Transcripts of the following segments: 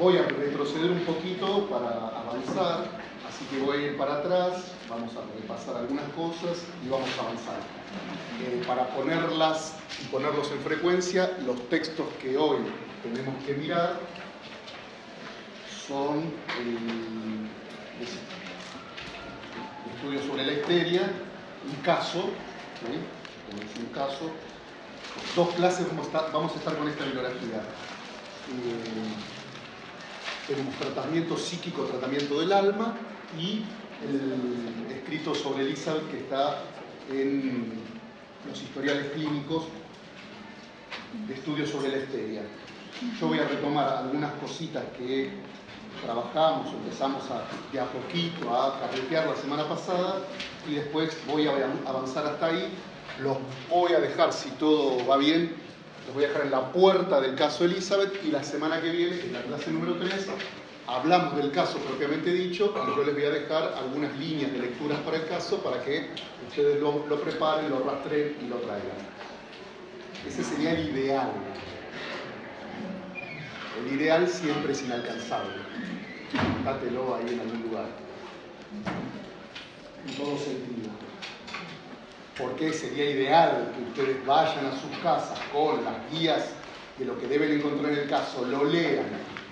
Voy a retroceder un poquito para avanzar, así que voy a ir para atrás, vamos a repasar algunas cosas y vamos a avanzar. Para ponerlas y ponerlos en frecuencia, los textos que hoy tenemos que mirar son el estudio sobre la histeria, un caso, es un caso. 2 clases vamos a estar con esta bibliografía. Tenemos tratamiento psíquico, tratamiento del alma, y el escrito sobre Elizabeth que está en los historiales clínicos de estudios sobre la histeria. Yo voy a retomar algunas cositas que trabajamos, empezamos de a poquito a carretear la semana pasada, y después voy a avanzar hasta ahí. Los voy a dejar, si todo va bien, los voy a dejar en la puerta del caso Elizabeth, y la semana que viene, en la clase número 3, hablamos del caso propiamente dicho, y yo les voy a dejar algunas líneas de lecturas para el caso para que ustedes lo preparen, lo rastreen y lo traigan. Ese sería el ideal. El ideal siempre es inalcanzable. Dátelo ahí en algún lugar. En todo sentido. Porque sería ideal que ustedes vayan a sus casas con las guías de lo que deben encontrar en el caso, lo lean,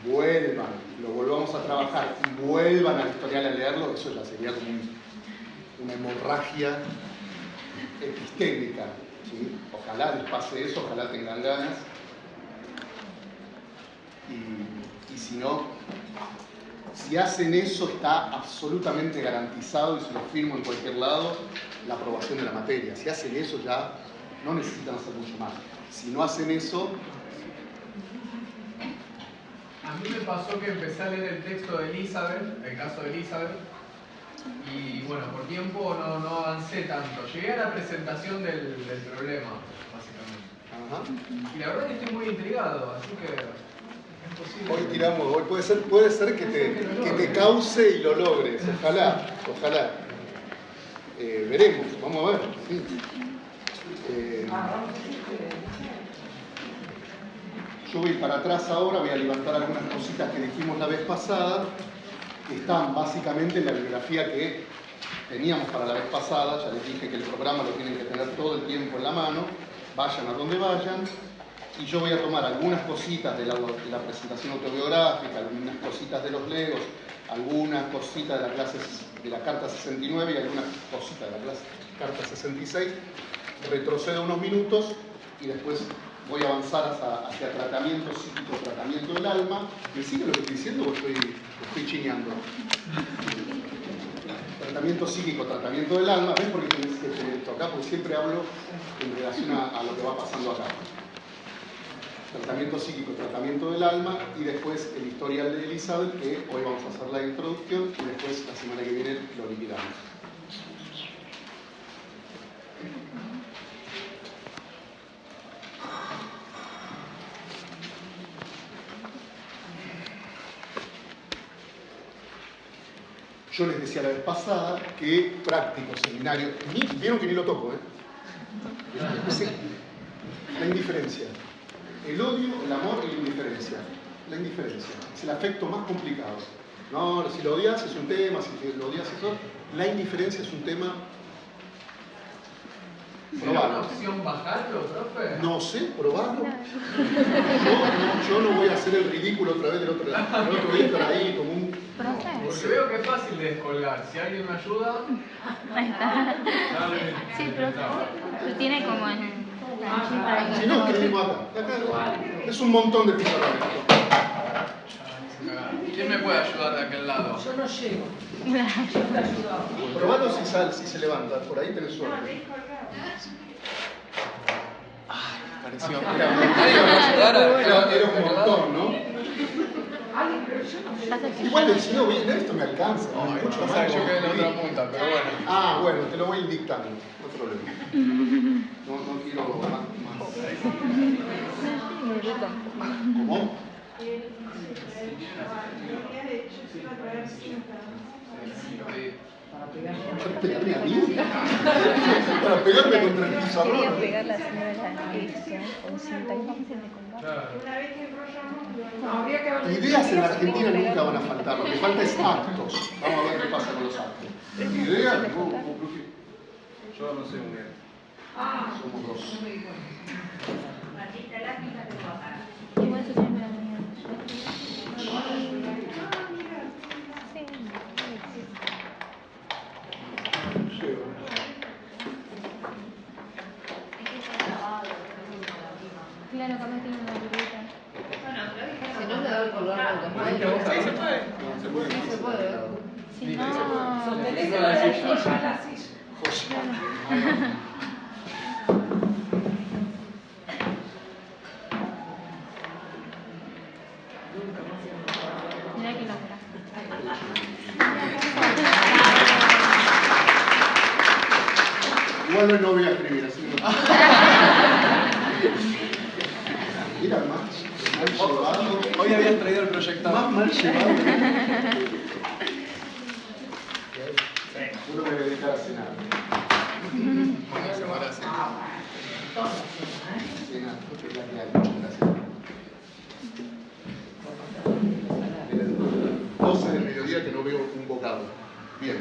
vuelvan, lo volvamos a trabajar y vuelvan al historial a leerlo. Eso ya sería como una hemorragia epistémica, ¿sí? Ojalá les pase eso, ojalá tengan ganas. Y si no, si hacen eso, está absolutamente garantizado, y se lo firmo en cualquier lado, la aprobación de la materia. Si hacen eso, ya no necesitan hacer mucho más. Si no hacen eso... A mí me pasó que empecé a leer el texto de Elizabeth, el caso de Elizabeth, y bueno, por tiempo no avancé tanto. Llegué a la presentación del problema, básicamente. Ajá. Y la verdad que estoy muy intrigado, así que... Hoy tiramos, hoy puede ser que te cause y lo logres, ojalá. Veremos, vamos a ver. Sí. Yo voy para atrás ahora, voy a levantar algunas cositas que dijimos la vez pasada, que están básicamente en la bibliografía que teníamos para la vez pasada. Ya les dije que el programa lo tienen que tener todo el tiempo en la mano, vayan a donde vayan. Y yo voy a tomar algunas cositas de la presentación autobiográfica, algunas cositas de los legos, algunas cositas de la carta 69 y algunas cositas de la carta 66. Retrocedo unos minutos y después voy a avanzar hacia tratamiento psíquico, tratamiento del alma. ¿Me sigue lo que estoy diciendo o estoy chineando? Tratamiento psíquico, tratamiento del alma. ¿Ves por qué tenés que tener esto acá? Porque siempre hablo en relación a lo que va pasando acá. Tratamiento psíquico, tratamiento del alma, y después el historial de Elizabeth, que hoy vamos a hacer la introducción, y después la semana que viene lo liquidamos. Yo les decía la vez pasada que práctico, seminario, vieron que ni lo toco, la indiferencia. El odio, el amor y la indiferencia. La indiferencia es el afecto más complicado. No, si lo odias es un tema, si lo odias es otro. La indiferencia es un tema. ¿Será una opción bajarlo, profe? No sé, probarlo. Yo no voy a hacer el ridículo otra vez del otro lado. El otro día estar ahí como un... Porque veo que es fácil de descolgar. Si alguien me ayuda... Ahí está. Sí, pero tiene como en... Si no, escribimos acá. Es un montón de pizarrones. ¿Quién me puede ayudar de aquel lado? Yo no llego. Probalo si se levanta. Por ahí tenés suerte. Ay, pareció. Era un montón, ¿no? Igual si no viene esto me alcanza. Mucho más. Yo quedé en la otra punta, pero bueno. Ah, bueno, te lo voy dictando. No problema. No quiero más. ¿Cómo? ¿Para pegarme a mí? Para pegarme contra el pizarrón. Quería pegar la señora Erickson con cinta. Una vez que enrollamos, no, habría que haber... Ideas en la Argentina nunca van a faltar, lo que falta es actos. Vamos a ver qué pasa con los actos. ¿Ideas? Yo no sé muy bien. Somos dos. Igual eso tiene la mañana. Claro, capaz tiene una libreta. Si no le da el color de los ¿Viste vos ahí? No se puede. No se puede. Si no, Sostenés la silla a la silla. mirá que loca. Igual no voy a escribir así. Mira, mal llevado. Hoy habían traído el proyector. Más mal llevado. Uno me voy a dedicar a cenar. Vamos a llamar a cenar. Cenar, es la que hay. Muchas gracias. 12 del mediodía que no veo un bocado. Bien.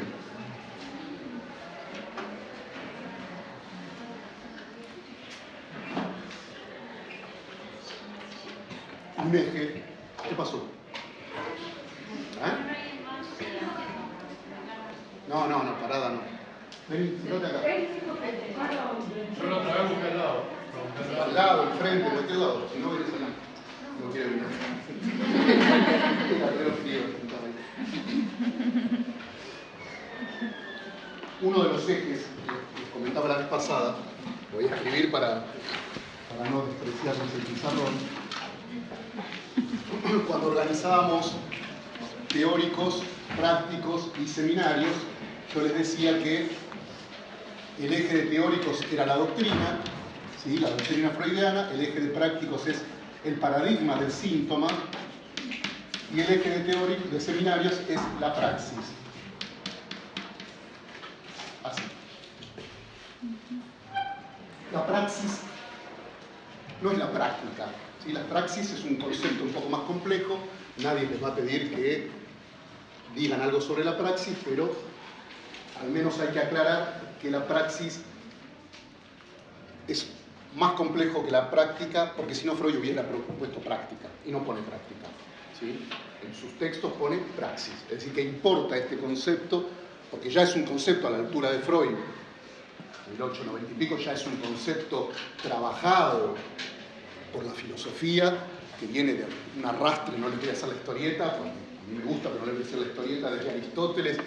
Un eje. ¿Qué pasó? ¿Eh? No, parada no. Vení, sentate acá. Yo la otra vez busqué al lado. Al lado, enfrente, de aquel lado. Si no, vienes acá. No quiere venir. Era frío, sentado ahí. Uno de los ejes que les comentaba la vez pasada, lo voy a escribir para no despreciarnos el pizarrón. Cuando organizábamos teóricos, prácticos y seminarios, yo les decía que el eje de teóricos era la doctrina, ¿sí? La doctrina freudiana, el eje de prácticos es el paradigma del síntoma y el eje de seminarios es la praxis. Así. La praxis no es la práctica. ¿Sí? La praxis es un concepto un poco más complejo, nadie les va a pedir que digan algo sobre la praxis, pero al menos hay que aclarar que la praxis es más complejo que la práctica, porque si no Freud hubiera propuesto práctica, y no pone práctica. ¿Sí? En sus textos pone praxis, es decir, que importa este concepto, porque ya es un concepto a la altura de Freud, en 1890 y pico, ya es un concepto trabajado por la filosofía, que viene de un arrastre, no les voy a hacer la historieta, porque a mí me gusta, pero no les voy a hacer la historieta, desde Aristóteles,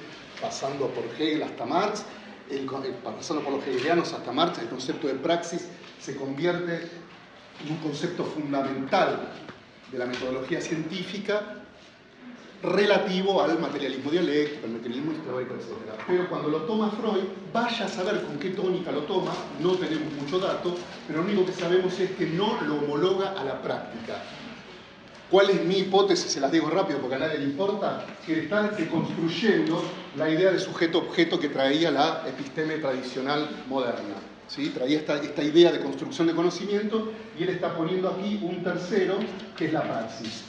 pasando por Hegel hasta Marx, pasando por los hegelianos hasta Marx, el concepto de praxis se convierte en un concepto fundamental de la metodología científica relativo al materialismo dialéctico, al materialismo histórico, etc. Pero cuando lo toma Freud, vaya a saber con qué tónica lo toma, no tenemos mucho dato, pero lo único que sabemos es que no lo homologa a la práctica. ¿Cuál es mi hipótesis? Se las digo rápido porque a nadie le importa. Que está deconstruyendo la idea de sujeto-objeto que traía la episteme tradicional moderna. ¿Sí? Traía esta idea de construcción de conocimiento y él está poniendo aquí un tercero, que es la praxis.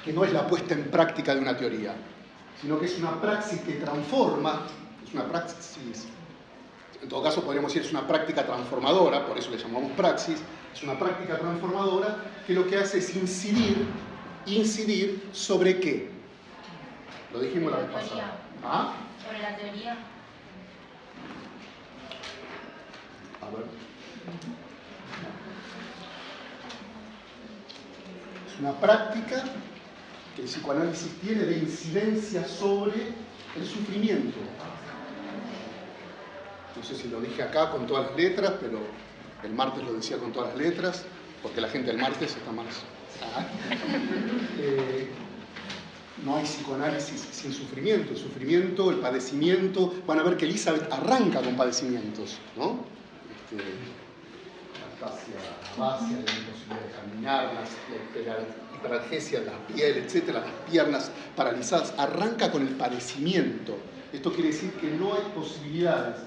Que no es la puesta en práctica de una teoría, sino que es una praxis que transforma, es una praxis, en todo caso podríamos decir es una práctica transformadora, por eso le llamamos praxis, es una práctica transformadora que lo que hace es incidir sobre qué. Lo dijimos la vez pasada. ¿Ah? Sobre la teoría. A ver. Es una práctica que el psicoanálisis tiene de incidencia sobre el sufrimiento. No sé si lo dije acá con todas las letras, pero el martes lo decía con todas las letras, porque la gente del martes está más... no hay psicoanálisis sin sufrimiento. El sufrimiento, el padecimiento... Van a ver que Elizabeth arranca con padecimientos, ¿no? La ataxia, la abasia, la imposibilidad de caminar, la hiperalgesia de la piel, etc., las piernas paralizadas. Arranca con el padecimiento. Esto quiere decir que no hay posibilidades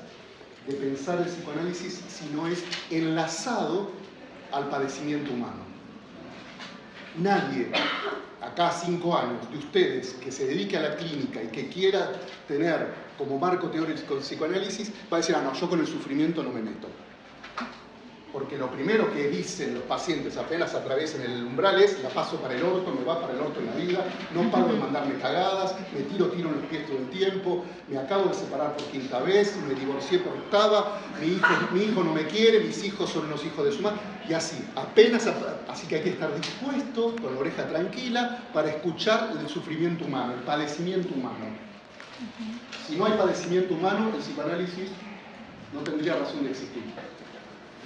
de pensar el psicoanálisis si no es enlazado al padecimiento humano. Nadie, acá a 5 años, de ustedes que se dedique a la clínica y que quiera tener como marco teórico el psicoanálisis, va a decir, ah, no, yo con el sufrimiento no me meto. Porque lo primero que dicen los pacientes apenas atraviesan el umbral es, la paso para el orto, me va para el orto en la vida, no paro de mandarme cagadas, me tiro en los pies todo el tiempo, me acabo de separar por 5ª vez, me divorcié por 8ª, mi hijo no me quiere, mis hijos son los hijos de su madre, y así, así que hay que estar dispuesto, con la oreja tranquila, para escuchar el sufrimiento humano, el padecimiento humano. Si no hay padecimiento humano, el psicoanálisis no tendría razón de existir.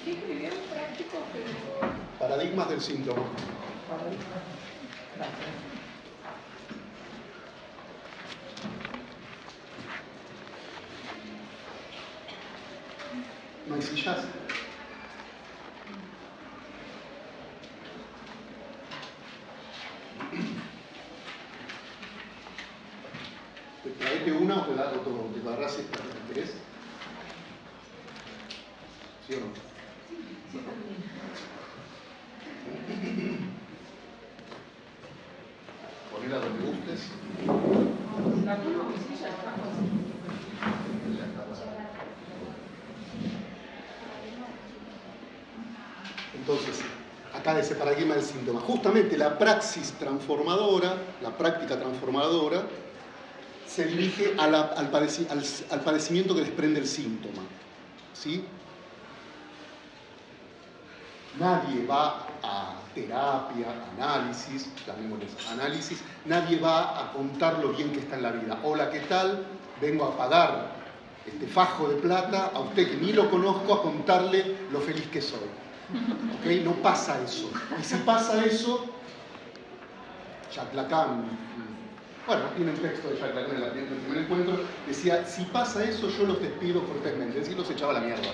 ¿Qué escribieron prácticos? Paradigmas del síntoma. Paradigmas. Gracias. ¿No hay sillas? ¿Te traete una o te la otro? ¿Te agarrás esta? ¿Querés? ¿Sí o no? Ponela donde gustes. La tuya mi silla está Entonces, acá de ese paradigma del síntoma, justamente la praxis transformadora, la práctica transformadora, se dirige al padecimiento que desprende el síntoma. ¿Sí? Nadie va a terapia, análisis, llamémosles análisis, nadie va a contar lo bien que está en la vida. Hola, ¿qué tal? Vengo a pagar este fajo de plata a usted que ni lo conozco a contarle lo feliz que soy. ¿Okay? No pasa eso. Y si pasa eso, Jacques Lacan, bueno, tiene un texto de Jacques Lacan en el primer encuentro, decía, si pasa eso, yo los despido cortésmente, es decir, los echaba a la mierda.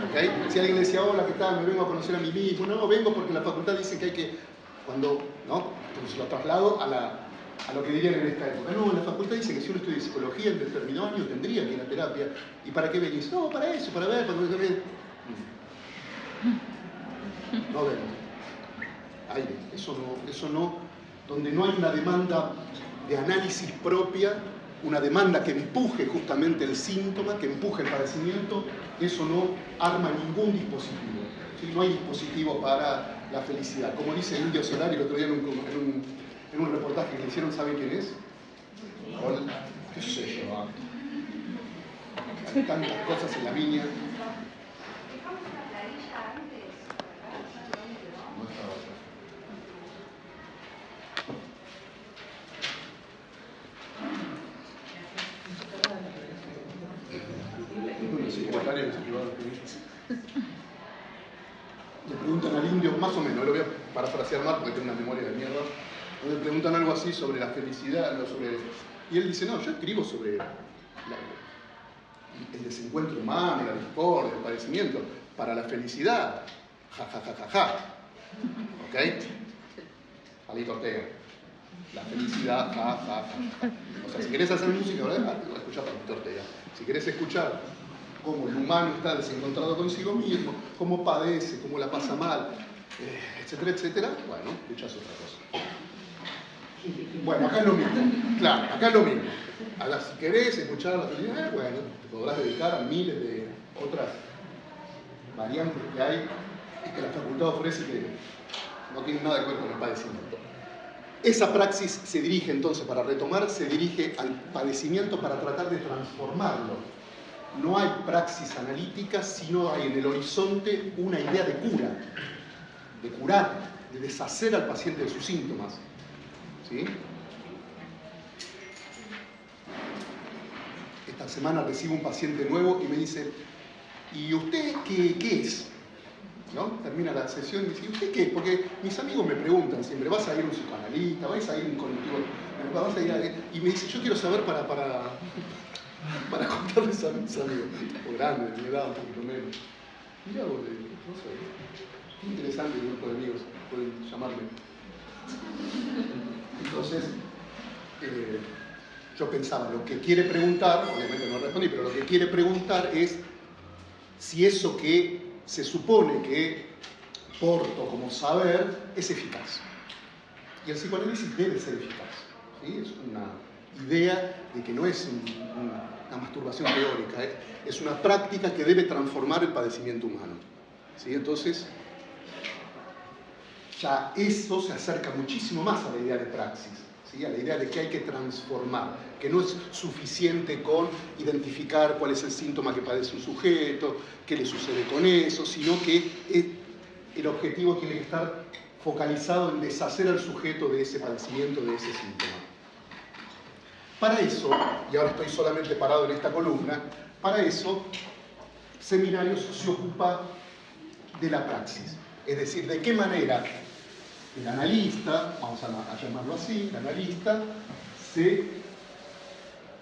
¿Okay? Si alguien le decía, hola, ¿qué tal? Me vengo a conocer a mí mismo. No, vengo porque la facultad dice que hay que, cuando, ¿no? Entonces lo traslado a lo que dirían en esta época. No, la facultad dice que si uno estudia psicología en determinado año tendría que ir a terapia. ¿Y para qué venís? No, para eso, para ver, para ver. No ven. Aire, eso no, donde no hay una demanda de análisis propia, una demanda que empuje justamente el síntoma, que empuje el padecimiento, eso no arma ningún dispositivo. ¿Sí? No hay dispositivo para la felicidad. Como dice el Indio Solari el otro día en un reportaje que le hicieron, ¿saben quién es? ¿Qué sé yo? Hay tantas cosas en la viña. Le preguntan al indio, más o menos, lo voy a parafrasear mal porque tengo una memoria de mierda, le preguntan algo así sobre la felicidad, y él dice, no, yo escribo sobre el desencuentro humano, la discordia, el padecimiento, para la felicidad, ja, ja, ja, ja, ja. ¿Ok? Palito Ortega. La felicidad, ja, ja, ja, ja. O sea, si querés hacer música, ¿verdad? Escuchá Palito Ortega. Si querés escuchar cómo el humano está desencontrado consigo mismo, cómo padece, cómo la pasa mal, etcétera, etcétera, bueno, escuchás otra cosa. Bueno, acá es lo mismo. Claro, acá es lo mismo. Ahora, si querés escuchar la felicidad, bueno, te podrás dedicar a miles de otras variantes que hay y que la facultad ofrece que no tienen nada que ver con el padecimiento. Esa praxis se dirige entonces, para retomar, se dirige al padecimiento para tratar de transformarlo. No hay praxis analítica, sino hay en el horizonte una idea de cura, de curar, de deshacer al paciente de sus síntomas. ¿Sí? Esta semana recibo un paciente nuevo y me dice, ¿y usted qué es? ¿No? Termina la sesión y me dice, ¿y usted qué es? Porque mis amigos me preguntan siempre, ¿vas a ir a un psicoanalista? ¿Vas a ir a un colectivo? ¿Vas a ir a... Y me dice, yo quiero saber para contarles a mis amigos. Un poco grande, de mi edad, un poquito menos. Mirá vos, no sé, qué interesante el grupo de amigos, pueden llamarme. Entonces, yo pensaba, lo que quiere preguntar, obviamente no respondí, pero lo que quiere preguntar es si eso que se supone que porto como saber es eficaz. Y el psicoanálisis debe ser eficaz, ¿sí? Es una idea de que no es una masturbación teórica, es una práctica que debe transformar el padecimiento humano, ¿sí? Entonces, ya eso se acerca muchísimo más a la idea de praxis, ¿sí? A la idea de que hay que transformar, que no es suficiente con identificar cuál es el síntoma que padece un sujeto, qué le sucede con eso, sino que el objetivo tiene que estar focalizado en deshacer al sujeto de ese padecimiento, de ese síntoma. Para eso, y ahora estoy solamente parado en esta columna, para eso Seminarios se ocupa de la praxis, es decir, de qué manera el analista, vamos a llamarlo así, el analista se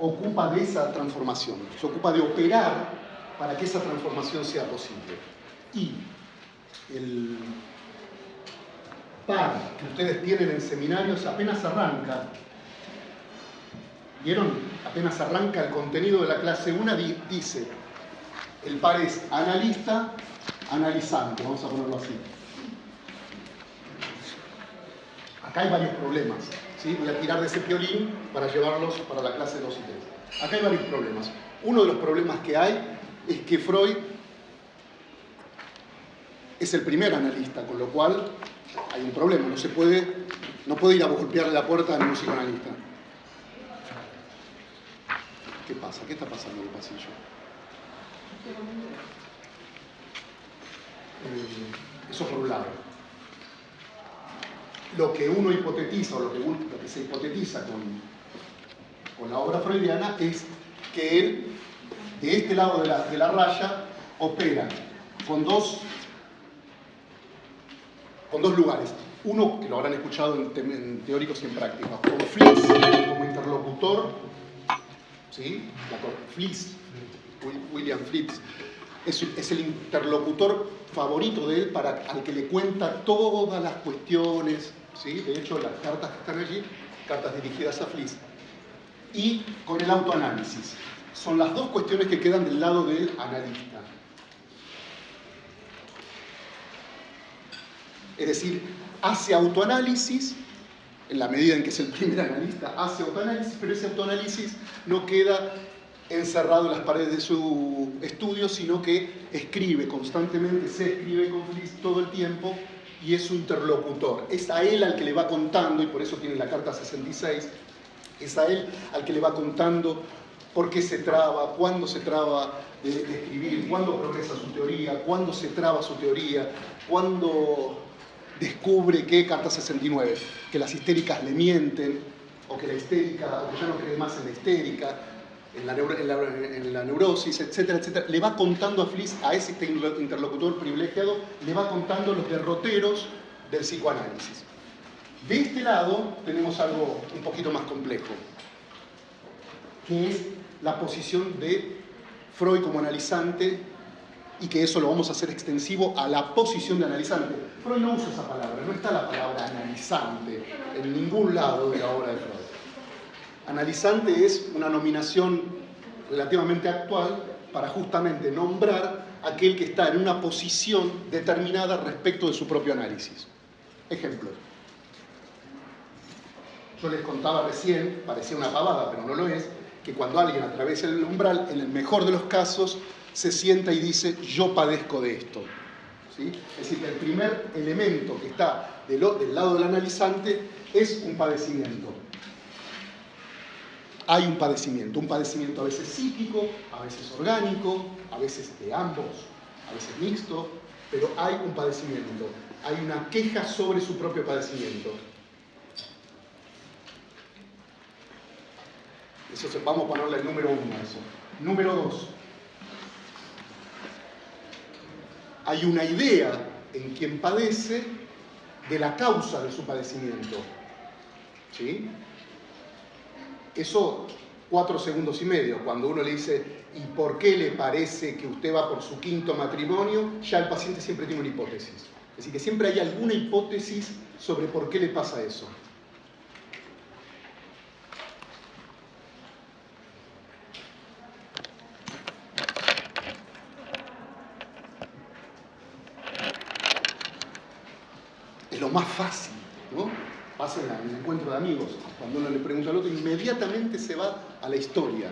ocupa de esa transformación, se ocupa de operar para que esa transformación sea posible. Y el par que ustedes tienen en Seminarios apenas arranca, ¿vieron? Apenas arranca el contenido de la clase 1, dice, el par es analista, analizante, vamos a ponerlo así. Acá hay varios problemas, ¿sí? Voy a tirar de ese piolín para llevarlos para la clase 2 y 3. Acá hay varios problemas. Uno de los problemas que hay es que Freud es el primer analista, con lo cual hay un problema, no puede ir a golpearle la puerta a ningún psicoanalista. ¿Qué pasa? ¿Qué está pasando en el pasillo? Eso por un lado. Lo que uno hipotetiza, o lo que se hipotetiza con la obra freudiana, es que él, de este lado de la raya, opera con dos lugares. Uno, que lo habrán escuchado en teóricos y en prácticos, con Fliess como interlocutor, ¿sí? Fliess, William Fliess, es el interlocutor favorito de él, al que le cuenta todas las cuestiones, ¿sí? De hecho, las cartas que están allí, cartas dirigidas a Fliess, y con el autoanálisis. Son las dos cuestiones que quedan del lado del analista. Es decir, hace autoanálisis, en la medida en que es el primer analista, hace autoanálisis, pero ese autoanálisis no queda encerrado en las paredes de su estudio, sino que escribe constantemente, se escribe con Fliess todo el tiempo, y es su interlocutor. Es a él al que le va contando, y por eso tiene la carta 66, es a él al que le va contando por qué se traba, cuándo se traba de escribir, cuándo progresa su teoría, cuándo se traba su teoría, cuándo descubre que carta 69, que las histéricas le mienten, o que la histérica, o que ya no cree más en la histérica, en la neurosis, etcétera, etcétera. Le va contando a Fliess, a ese interlocutor privilegiado, le va contando los derroteros del psicoanálisis. De este lado tenemos algo un poquito más complejo, que es la posición de Freud como analizante, y que eso lo vamos a hacer extensivo a la posición de analizante. Freud no usa esa palabra, no está la palabra analizante en ningún lado de la obra de Freud. Analizante es una nominación relativamente actual para justamente nombrar a aquel que está en una posición determinada respecto de su propio análisis. Ejemplo. Yo les contaba recién, parecía una pavada, pero no lo es, que cuando alguien atraviesa el umbral, en el mejor de los casos, se sienta y dice, yo padezco de esto. ¿Sí? Es decir, que el primer elemento que está del lado del analizante es un padecimiento. Hay un padecimiento a veces psíquico, a veces orgánico, a veces de ambos, a veces mixto, pero hay un padecimiento, hay una queja sobre su propio padecimiento. Eso vamos a ponerle el número 1 a eso. Número 2. Hay una idea en quien padece de la causa de su padecimiento. ¿Sí? Eso, 4 segundos y medio. Cuando uno le dice, ¿y por qué le parece que usted va por su 5º matrimonio? Ya el paciente siempre tiene una hipótesis. Es decir, que siempre hay alguna hipótesis sobre por qué le pasa eso. Es lo más fácil, ¿no? pasa en el encuentro de amigos. Cuando uno le pregunta al otro, inmediatamente se va a la historia.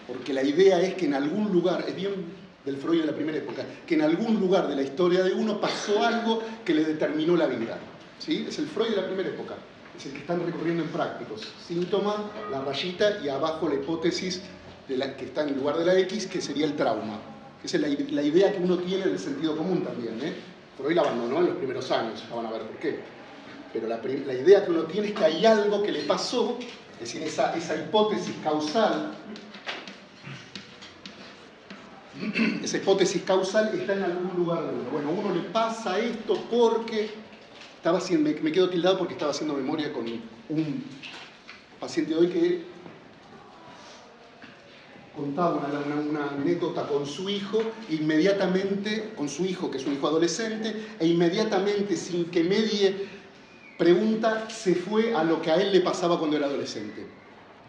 Porque la idea es que en algún lugar, es bien del Freud de la primera época, que en algún lugar de la historia de uno pasó algo que le determinó la vida. ¿Sí? Es el Freud de la primera época. Es el que están recorriendo en prácticos. Síntoma, la rayita y abajo la hipótesis de la que está en lugar de la X, que sería el trauma. Esa es la idea que uno tiene del sentido común también. Freud la abandonó en los primeros años, ya van a ver por qué. Pero la idea que uno tiene es que hay algo que le pasó, es decir, esa hipótesis causal. Esa hipótesis causal está en algún lugar de uno. Bueno, a uno le pasa esto porque me quedo tildado porque estaba haciendo memoria con un paciente de hoy que contaba una anécdota con su hijo, inmediatamente, con su hijo, que es un hijo adolescente, e inmediatamente, sin que medie pregunta, se fue a lo que a él le pasaba cuando era adolescente.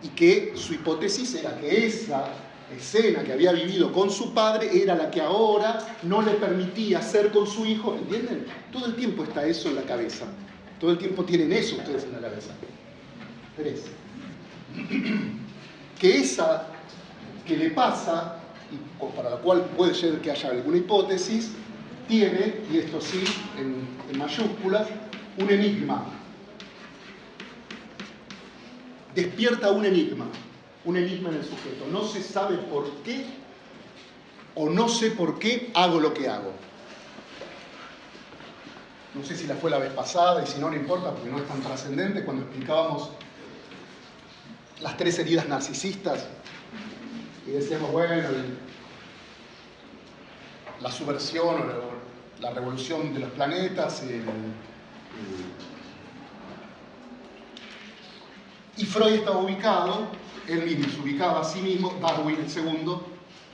Y que su hipótesis era que esa escena que había vivido con su padre era la que ahora no le permitía hacer con su hijo, ¿entienden? Todo el tiempo está eso en la cabeza. Todo el tiempo tienen eso ustedes en la cabeza. 3. Que esa que le pasa, y para la cual puede ser que haya alguna hipótesis, tiene, y esto sí, en mayúsculas, un enigma. Despierta un enigma en el sujeto. No se sabe por qué, o no sé por qué hago lo que hago. No sé si la fue la vez pasada, y si no, no importa, porque no es tan trascendente, cuando explicábamos las 3 heridas narcisistas, y decíamos, bueno, la subversión o la revolución de los planetas, y Freud estaba ubicado, él mismo se ubicaba a sí mismo, Darwin el segundo,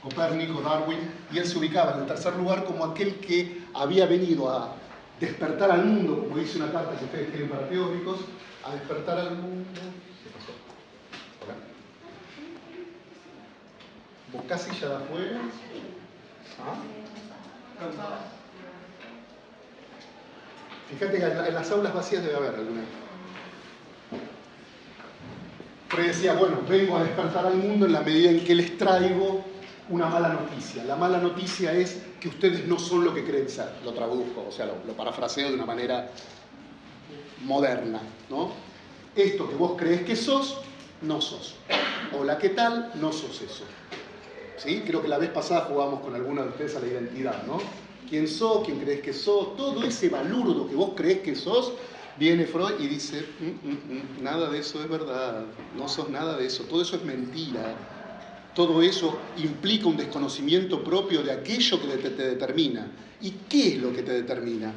Copérnico, Darwin, y él se ubicaba en el tercer lugar como aquel que había venido a despertar al mundo, como dice una carta que ustedes tienen para teóricos, a despertar al mundo. ¿Qué pasó? Hola. ¿Vos casilla de afuera? ¿Ah? Fíjate que en las aulas vacías debe haber alguna. Freud decía, bueno, vengo a despertar al mundo en la medida en que les traigo una mala noticia. La mala noticia es que ustedes no son lo que creen ser. Lo traduzco, o sea, lo parafraseo de una manera moderna, ¿no? Esto que vos crees que sos, no sos. Hola, ¿qué tal? No sos eso. ¿Sí? Creo que la vez pasada jugamos con alguna de ustedes a la identidad, ¿no? ¿Quién sos? ¿Quién crees que sos? Todo ese balurdo que vos crees que sos, viene Freud y dice, nada de eso es verdad, no sos nada de eso, todo eso es mentira. Todo eso implica un desconocimiento propio de aquello que te determina. ¿Y qué es lo que te determina?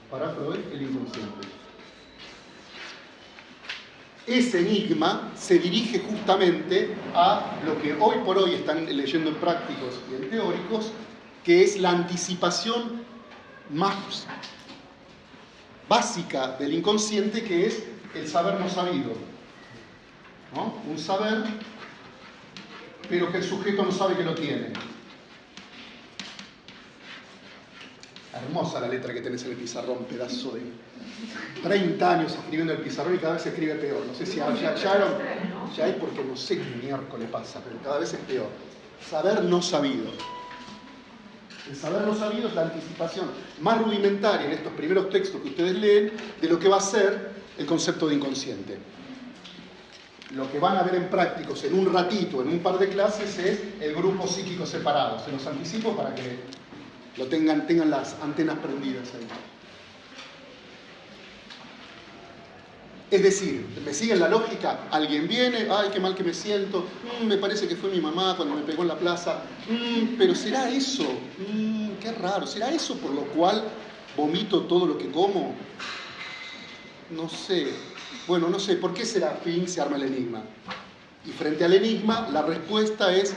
Para Freud, el inconsciente. Ese enigma se dirige justamente a lo que hoy por hoy están leyendo en prácticos y en teóricos, que es la anticipación más básica del inconsciente, que es el saber no sabido, ¿no? Un saber, pero que el sujeto no sabe que lo tiene. Hermosa la letra que tenés en el pizarrón, pedazo de 30 años escribiendo el pizarrón y cada vez se escribe peor. No sé si ya es porque no sé qué miércoles pasa, pero cada vez es peor. Saber no sabido. El saber no sabido es la anticipación más rudimentaria en estos primeros textos que ustedes leen de lo que va a ser el concepto de inconsciente. Lo que van a ver en prácticos en un ratito, en un par de clases, es el grupo psíquico separado. Se los anticipo para que lo tengan las antenas prendidas ahí. Es decir, ¿me siguen la lógica? Alguien viene, ay, qué mal que me siento, me parece que fue mi mamá cuando me pegó en la plaza, pero ¿será eso? Qué raro, ¿será eso por lo cual vomito todo lo que como? No sé, bueno, no sé, ¿por qué será? Fin, se arma el enigma. Y frente al enigma, la respuesta es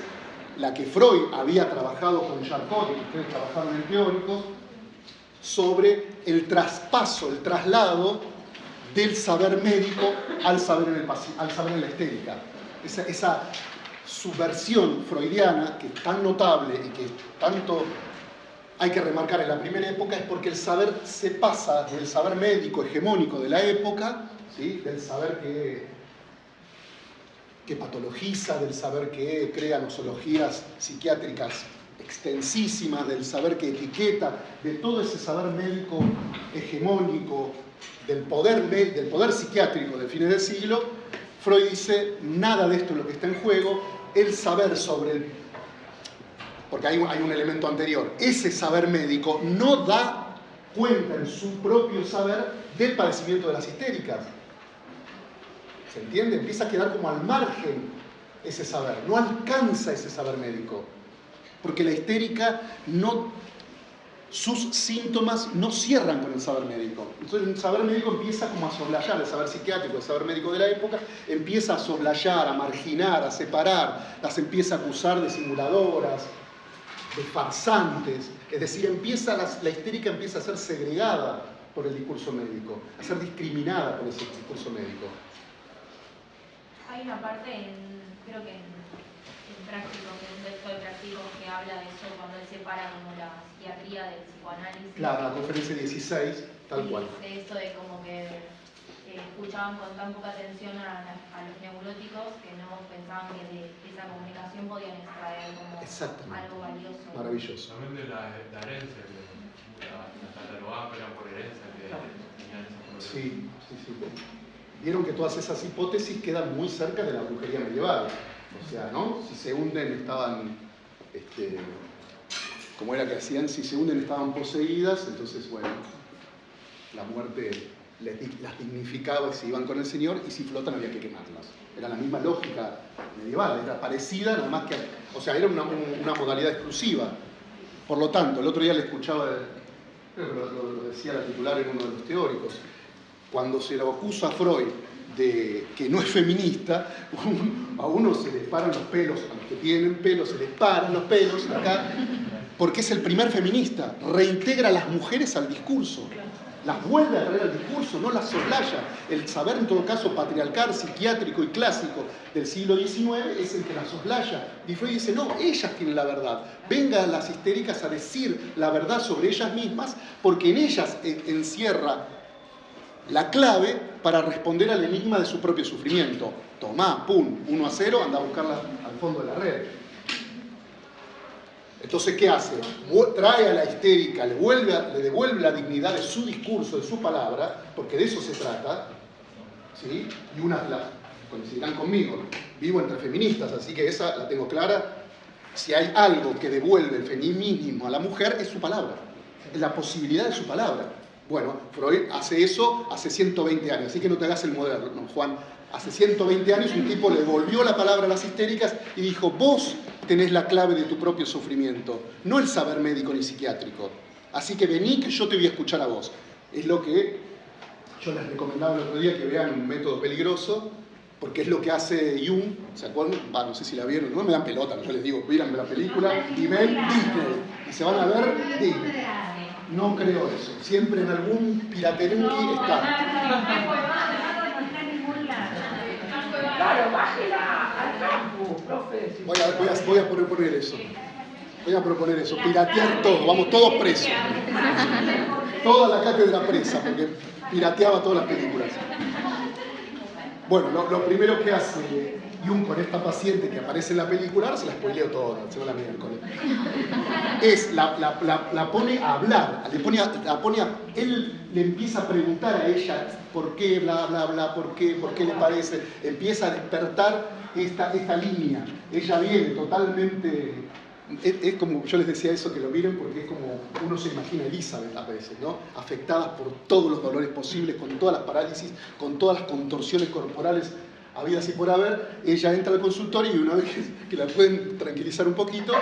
la que Freud había trabajado con Charcot, y ustedes trabajaron en teóricos, sobre el traspaso, el traslado del saber médico al saber en la estética. Esa subversión freudiana, que es tan notable y que tanto hay que remarcar en la primera época, es porque el saber se pasa del saber médico hegemónico de la época ¿sí? Del saber que patologiza, del saber que crea nosologías psiquiátricas extensísimas, del saber que etiqueta, de todo ese saber médico hegemónico, del poder psiquiátrico de fines del siglo, Freud dice, nada de esto es lo que está en juego, el saber sobre porque hay un elemento anterior, ese saber médico no da cuenta en su propio saber del padecimiento de las histéricas. ¿Se entiende? Empieza a quedar como al margen ese saber, no alcanza ese saber médico, porque la histérica sus síntomas no cierran con el saber médico. Entonces el saber médico empieza como a soslayar, el saber psiquiátrico, el saber médico de la época, empieza a soslayar, a marginar, a separar, las empieza a acusar de simuladoras, de farsantes, es decir, la histérica empieza a ser segregada por el discurso médico, a ser discriminada por ese discurso médico. Hay una parte, creo que en Práctico, que es un texto de Práctico que habla de eso cuando él separa como la psiquiatría del psicoanálisis. Claro, la conferencia 16, tal cual. De esto de como que escuchaban con tan poca atención a los neuróticos que no pensaban que de esa comunicación podían extraer como algo valioso. Maravilloso. También de la herencia, que la catalogaban por herencia, que tenían ese problema. Sí. Vieron que todas esas hipótesis quedan muy cerca de la brujería medieval. O sea, ¿no? Si se hunden estaban, ¿cómo era que hacían? Si se hunden estaban poseídas, entonces, bueno, la muerte las dignificaba y se iban con el Señor, y si flotan había que quemarlas. Era la misma lógica medieval, era parecida, nada más que, o sea, era una modalidad exclusiva. Por lo tanto, el otro día le escuchaba, lo decía la titular en uno de los teóricos, cuando se lo acusa a Freud de que no es feminista, a uno se les paran los pelos, a los que tienen pelos se les paran los pelos acá, porque es el primer feminista, reintegra a las mujeres al discurso, las vuelve a traer al discurso, no las soslaya. El saber, en todo caso, patriarcal, psiquiátrico y clásico del siglo XIX es el que las soslaya. Y Freud dice, no, ellas tienen la verdad. Vengan las histéricas a decir la verdad sobre ellas mismas, porque en ellas encierra la clave para responder al enigma de su propio sufrimiento. Tomá, pum, 1-0, anda a buscarla al fondo de la red. Entonces, ¿qué hace? Trae a la histérica, le devuelve la dignidad de su discurso, de su palabra, porque de eso se trata, ¿sí? Y coincidirán conmigo, vivo entre feministas, así que esa la tengo clara. Si hay algo que devuelve el feminismo a la mujer, es su palabra, es la posibilidad de su palabra. Bueno, Freud hace eso hace 120 años, así que no te hagas el moderno, Juan. Hace 120 años un tipo le devolvió la palabra a las histéricas y dijo, vos tenés la clave de tu propio sufrimiento, no el saber médico ni psiquiátrico. Así que vení que yo te voy a escuchar a vos. Es lo que yo les recomendaba el otro día, que vean Un método peligroso, porque es lo que hace Jung, ¿se acuerdan? No sé si la vieron, no me dan pelota, yo les digo, miren la película y ven Disney, y se van a ver Disney. No creo eso, siempre en algún piraterunqui está. Claro, bájela al campo, profe. Voy a proponer eso. Voy a proponer eso, piratear todo, vamos todos presos. Toda la cátedra presa, porque pirateaba todas las películas. Bueno, lo primero que hace Jung con esta paciente que aparece en la película, ahora se la spoileo toda, se va la miércoles, es, la pone a hablar, él le empieza a preguntar a ella por qué, bla, bla, bla, por qué le parece, empieza a despertar esta línea. Ella viene totalmente, es como, yo les decía eso, que lo miren, porque es como uno se imagina a Elizabeth a veces, ¿no? Afectada por todos los dolores posibles, con todas las parálisis, con todas las contorsiones corporales habidas y por haber. Ella entra al consultorio y una vez que la pueden tranquilizar un poquito,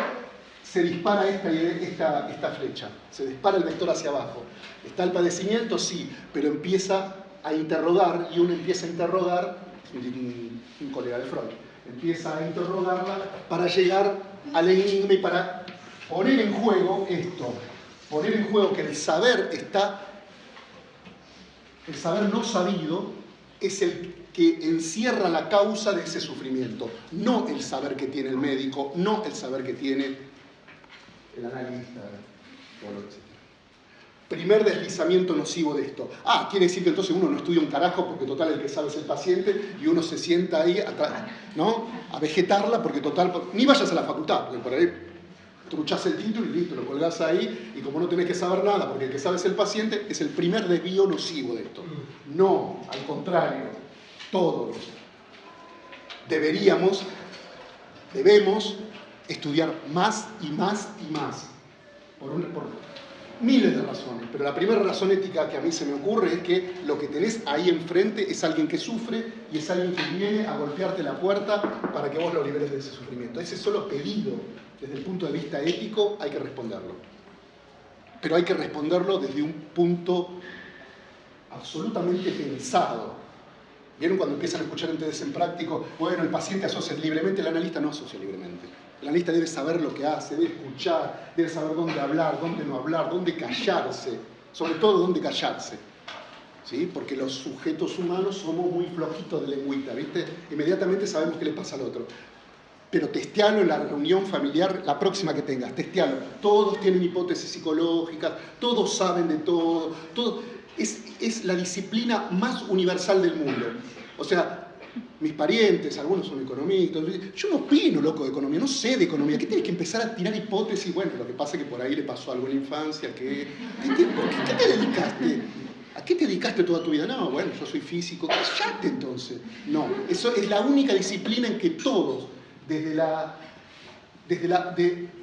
se dispara esta flecha, se dispara el vector hacia abajo. ¿Está el padecimiento? Sí, pero empieza a interrogar, y uno empieza a interrogar, un colega de Freud, empieza a interrogarla para llegar al enigma y para poner en juego esto, poner en juego que el saber no sabido es el que encierra la causa de ese sufrimiento, no el saber que tiene el médico, no el saber que tiene el analista, etc. Primer deslizamiento nocivo de esto. Ah, quiere decir que entonces uno no estudia un carajo porque total el que sabe es el paciente y uno se sienta ahí ¿no? A vegetarla porque total... Ni vayas a la facultad, porque por ahí truchás el título y listo, lo colgás ahí y como no tenés que saber nada porque el que sabe es el paciente, es el primer desvío nocivo de esto. No, al contrario, todos debemos estudiar más y más y más. Por miles de razones, pero la primera razón ética que a mí se me ocurre es que lo que tenés ahí enfrente es alguien que sufre y es alguien que viene a golpearte la puerta para que vos lo liberes de ese sufrimiento. Ese solo pedido, desde el punto de vista ético, hay que responderlo. Pero hay que responderlo desde un punto absolutamente pensado. ¿Vieron cuando empiezan a escuchar ustedes en práctico? Bueno, el paciente asocia libremente, el analista no asocia libremente. El analista debe saber lo que hace, debe escuchar, debe saber dónde hablar, dónde no hablar, dónde callarse, sobre todo dónde callarse. ¿Sí? Porque los sujetos humanos somos muy flojitos de lengüita, ¿viste? Inmediatamente sabemos qué le pasa al otro. Pero testealo en la reunión familiar, la próxima que tengas, testealo. Todos tienen hipótesis psicológicas, todos saben de todo. Es la disciplina más universal del mundo. O sea, mis parientes, algunos son economistas, yo no opino, loco, de economía, no sé de economía. ¿Qué tienes que empezar a tirar hipótesis? Bueno, lo que pasa es que por ahí le pasó algo en la infancia, ¿qué te dedicaste? ¿A qué te dedicaste toda tu vida? No, bueno, yo soy físico. Cállate entonces. No, eso es la única disciplina en que todos, desde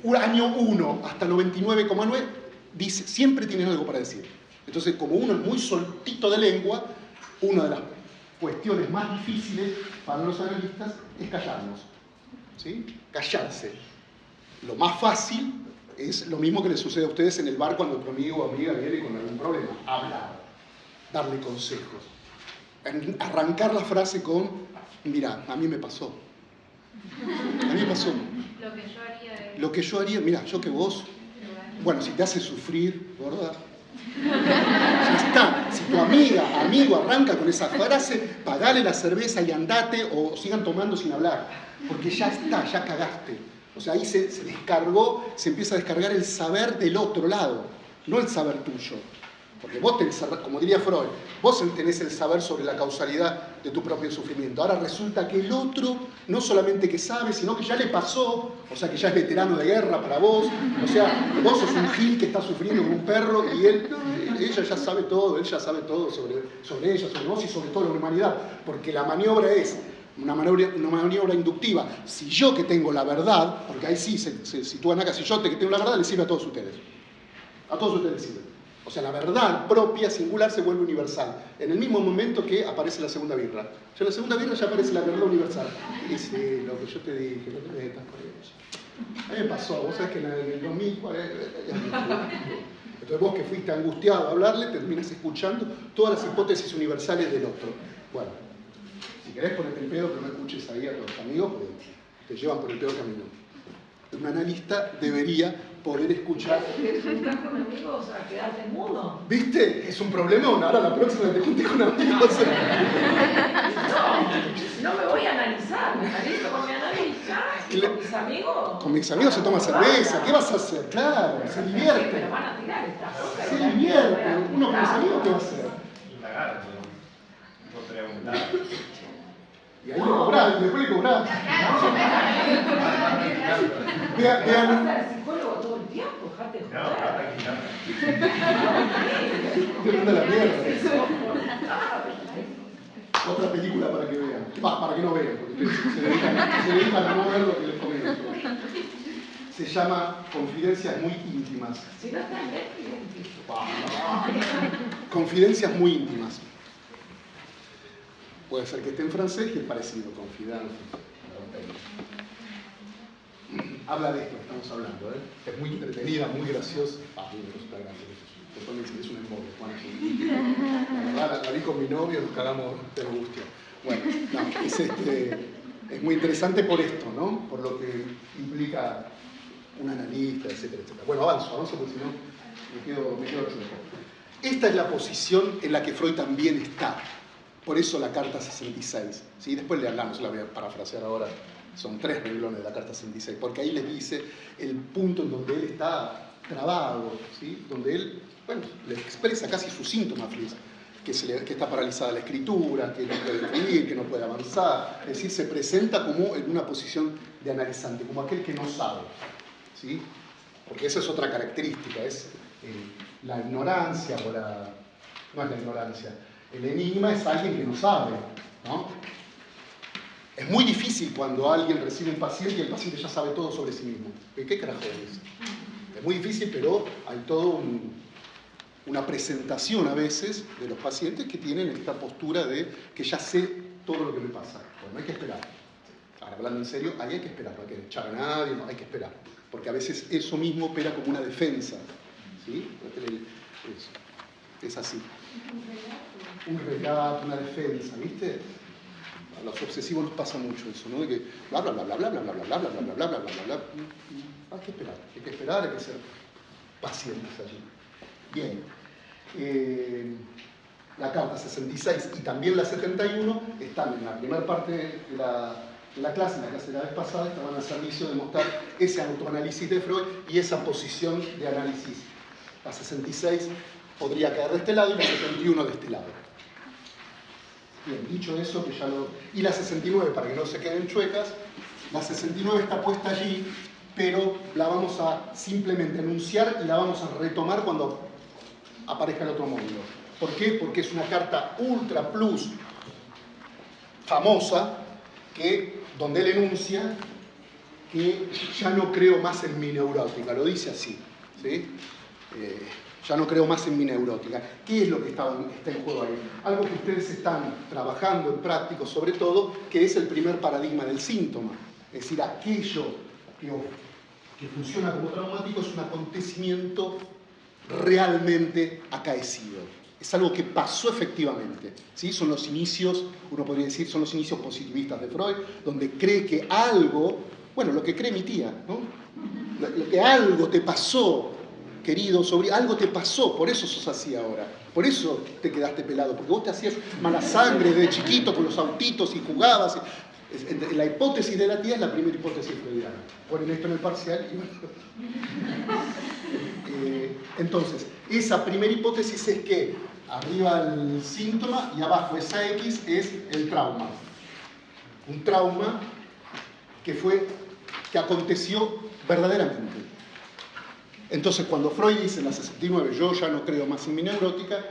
un año 1 hasta 99,9, siempre tienen algo para decir. Entonces, como uno es muy soltito de lengua, una de las cuestiones más difíciles para los analistas es callarnos. ¿Sí? Callarse. Lo más fácil es lo mismo que les sucede a ustedes en el bar cuando tu amigo o amiga viene con algún problema. Hablar. Darle consejos. Arrancar la frase con, mira, a mí me pasó. A mí me pasó. Lo que yo haría es... Lo que yo haría, mira, yo que vos, bueno, si te hace sufrir, gorda, ya está. Si tu amigo arranca con esa frase, pagale la cerveza y andate o sigan tomando sin hablar. Porque ya está, ya cagaste. O sea, ahí se descargó, se empieza a descargar el saber del otro lado, no el saber tuyo. Porque vos tenés, como diría Freud, vos tenés el saber sobre la causalidad de tu propio sufrimiento. Ahora resulta que el otro, no solamente que sabe, sino que ya le pasó, o sea, que ya es veterano de guerra para vos. O sea, vos sos un gil que está sufriendo con un perro y ella ya sabe todo, él ya sabe todo sobre ella, sobre vos y sobre toda la humanidad. Porque la maniobra es una maniobra inductiva. Si yo que tengo la verdad, porque ahí sí se sitúan acá, si yo que tengo la verdad, le sirve a todos ustedes. A todos ustedes les sirve. O sea, la verdad propia, singular, se vuelve universal. En el mismo momento que aparece la segunda birra. O sea, en la segunda birra ya aparece la verdad universal. Y sí, lo que yo te dije, no te metas con eso. A mí me pasó, vos sabés que en el 2040... Entonces vos que fuiste angustiado a hablarle, terminas escuchando todas las hipótesis universales del otro. Bueno, si querés ponerte el pedo, pero no escuches ahí a tus amigos, porque te llevan por el peor camino. Un analista debería poder escuchar. ¿Te juntás con amigos a quedarte mudo? ¿Viste? Es un problemón. Ahora la próxima te junté con amigos. No me voy a analizar. Me analizo con mi analista y con mis amigos. Con mis amigos se toma cerveza. ¿Qué vas a hacer? Claro, se divierte. Pero van a tirar estas cosas. Se divierte. Uno con los amigos, ¿qué va a hacer? Indagar, por preguntar. Y ahí le cobrás, y después le cobrás. Vean. ¿Vas a ser psicólogo todo el tiempo? Dejate de No, joder. Te manda la mierda. Otra película para que vean. Para que no vean, porque se dedican a no ver lo que les comento. Se llama Confidencias muy íntimas. Si no está en Netflix. Confidencias muy íntimas. Puede ser que esté en francés y es parecido, Confidence. Habla de esto que estamos hablando, ¿eh? Es muy entretenida, muy graciosa. No está gracioso. Después me dicen que es un embole, Juan. La verdad, la vi con mi novio, nos cagamos de angustia. Bueno, no, es muy interesante por esto, ¿no? Por lo que implica un analista, etcétera, etcétera. Bueno, avanzo, porque si no me quedo chueco. Esta es la posición en la que Freud también está. Por eso la carta 66. ¿Sí? Después le hablamos, la voy a parafrasear ahora Son 3 renglones de la carta 66, porque ahí les dice el punto en donde él está trabado, ¿sí? Donde él, bueno, le expresa casi sus síntomas, que está paralizada la escritura, que no puede escribir, que no puede avanzar. Es decir, se presenta como en una posición de analizante, como aquel que no sabe, ¿sí? Porque esa es otra característica, es la ignorancia, no es la ignorancia, el enigma es alguien que no sabe, ¿no? Es muy difícil cuando alguien recibe un paciente y el paciente ya sabe todo sobre sí mismo. ¿Qué carajo es? Es muy difícil, pero hay todo una presentación a veces de los pacientes que tienen esta postura de que ya sé todo lo que me pasa. Bueno, hay que esperar. Ahora, hablando en serio, ahí hay que esperar, no hay que echar a nadie, no, hay que esperar. Porque a veces eso mismo opera como una defensa. ¿Sí? Es así. Un relato, una defensa, ¿viste? A los obsesivos nos pasa mucho eso, ¿no? De que bla bla bla bla bla bla bla bla bla bla bla bla bla bla bla bla. Hay que esperar, hay que ser pacientes allí. Bien. La carta 66 y también la 71 están en la primera parte de la clase, en la clase de la vez pasada, estaban al servicio de mostrar ese autoanálisis de Freud y esa posición de análisis. La 66 podría caer de este lado y la 71 de este lado. Bien, dicho eso, que ya lo... Y la 69, para que no se queden chuecas, la 69 está puesta allí, pero la vamos a simplemente enunciar y la vamos a retomar cuando aparezca el otro módulo. ¿Por qué? Porque es una carta ultra plus famosa, donde él enuncia que ya no creo más en mi neurótica, lo dice así, ¿sí? Ya no creo más en mi neurótica. ¿Qué es lo que está en juego ahí? Algo que ustedes están trabajando en práctico, sobre todo, que es el primer paradigma del síntoma. Es decir, aquello que funciona como traumático es un acontecimiento realmente acaecido. Es algo que pasó efectivamente. ¿Sí? Son los inicios, uno podría decir, son los inicios positivistas de Freud, donde cree que algo, bueno, lo que cree mi tía, ¿no? Lo que algo te pasó, querido sobrino, algo te pasó, por eso sos así ahora, por eso te quedaste pelado, porque vos te hacías mala sangre de chiquito con los autitos y jugabas. La hipótesis de la tía es la primera hipótesis freudiana. Ponen esto en el parcial y bueno. Entonces, esa primera hipótesis es que arriba el síntoma y abajo esa X es el trauma. Un trauma que aconteció verdaderamente. Entonces, cuando Freud dice en la 69, yo ya no creo más en mi neurótica,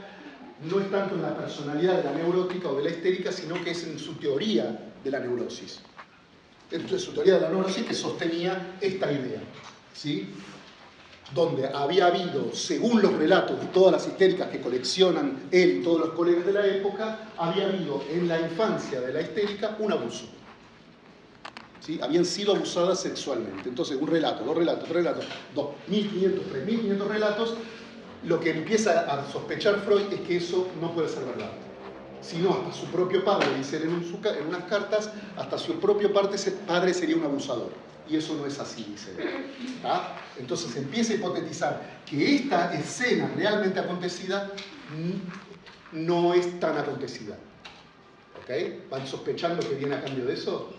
no es tanto en la personalidad de la neurótica o de la histérica, sino que es en su teoría de la neurosis. Entonces, su teoría de la neurosis que sostenía esta idea, ¿sí? Donde había habido, según los relatos de todas las histéricas que coleccionan él y todos los colegas de la época, había habido en la infancia de la histérica un abuso. ¿Sí? Habían sido abusadas sexualmente. Entonces, un relato, 2 relatos, 3 relatos, 2.500, 3.500 relatos, lo que empieza a sospechar Freud es que eso no puede ser verdad. Sino hasta su propio padre, dice en unas cartas, hasta su propio padre sería un abusador. Y eso no es así, dice él. ¿Tá? Entonces empieza a hipotetizar que esta escena realmente acontecida no es tan acontecida. ¿Ok? ¿Van sospechando que viene a cambio de eso?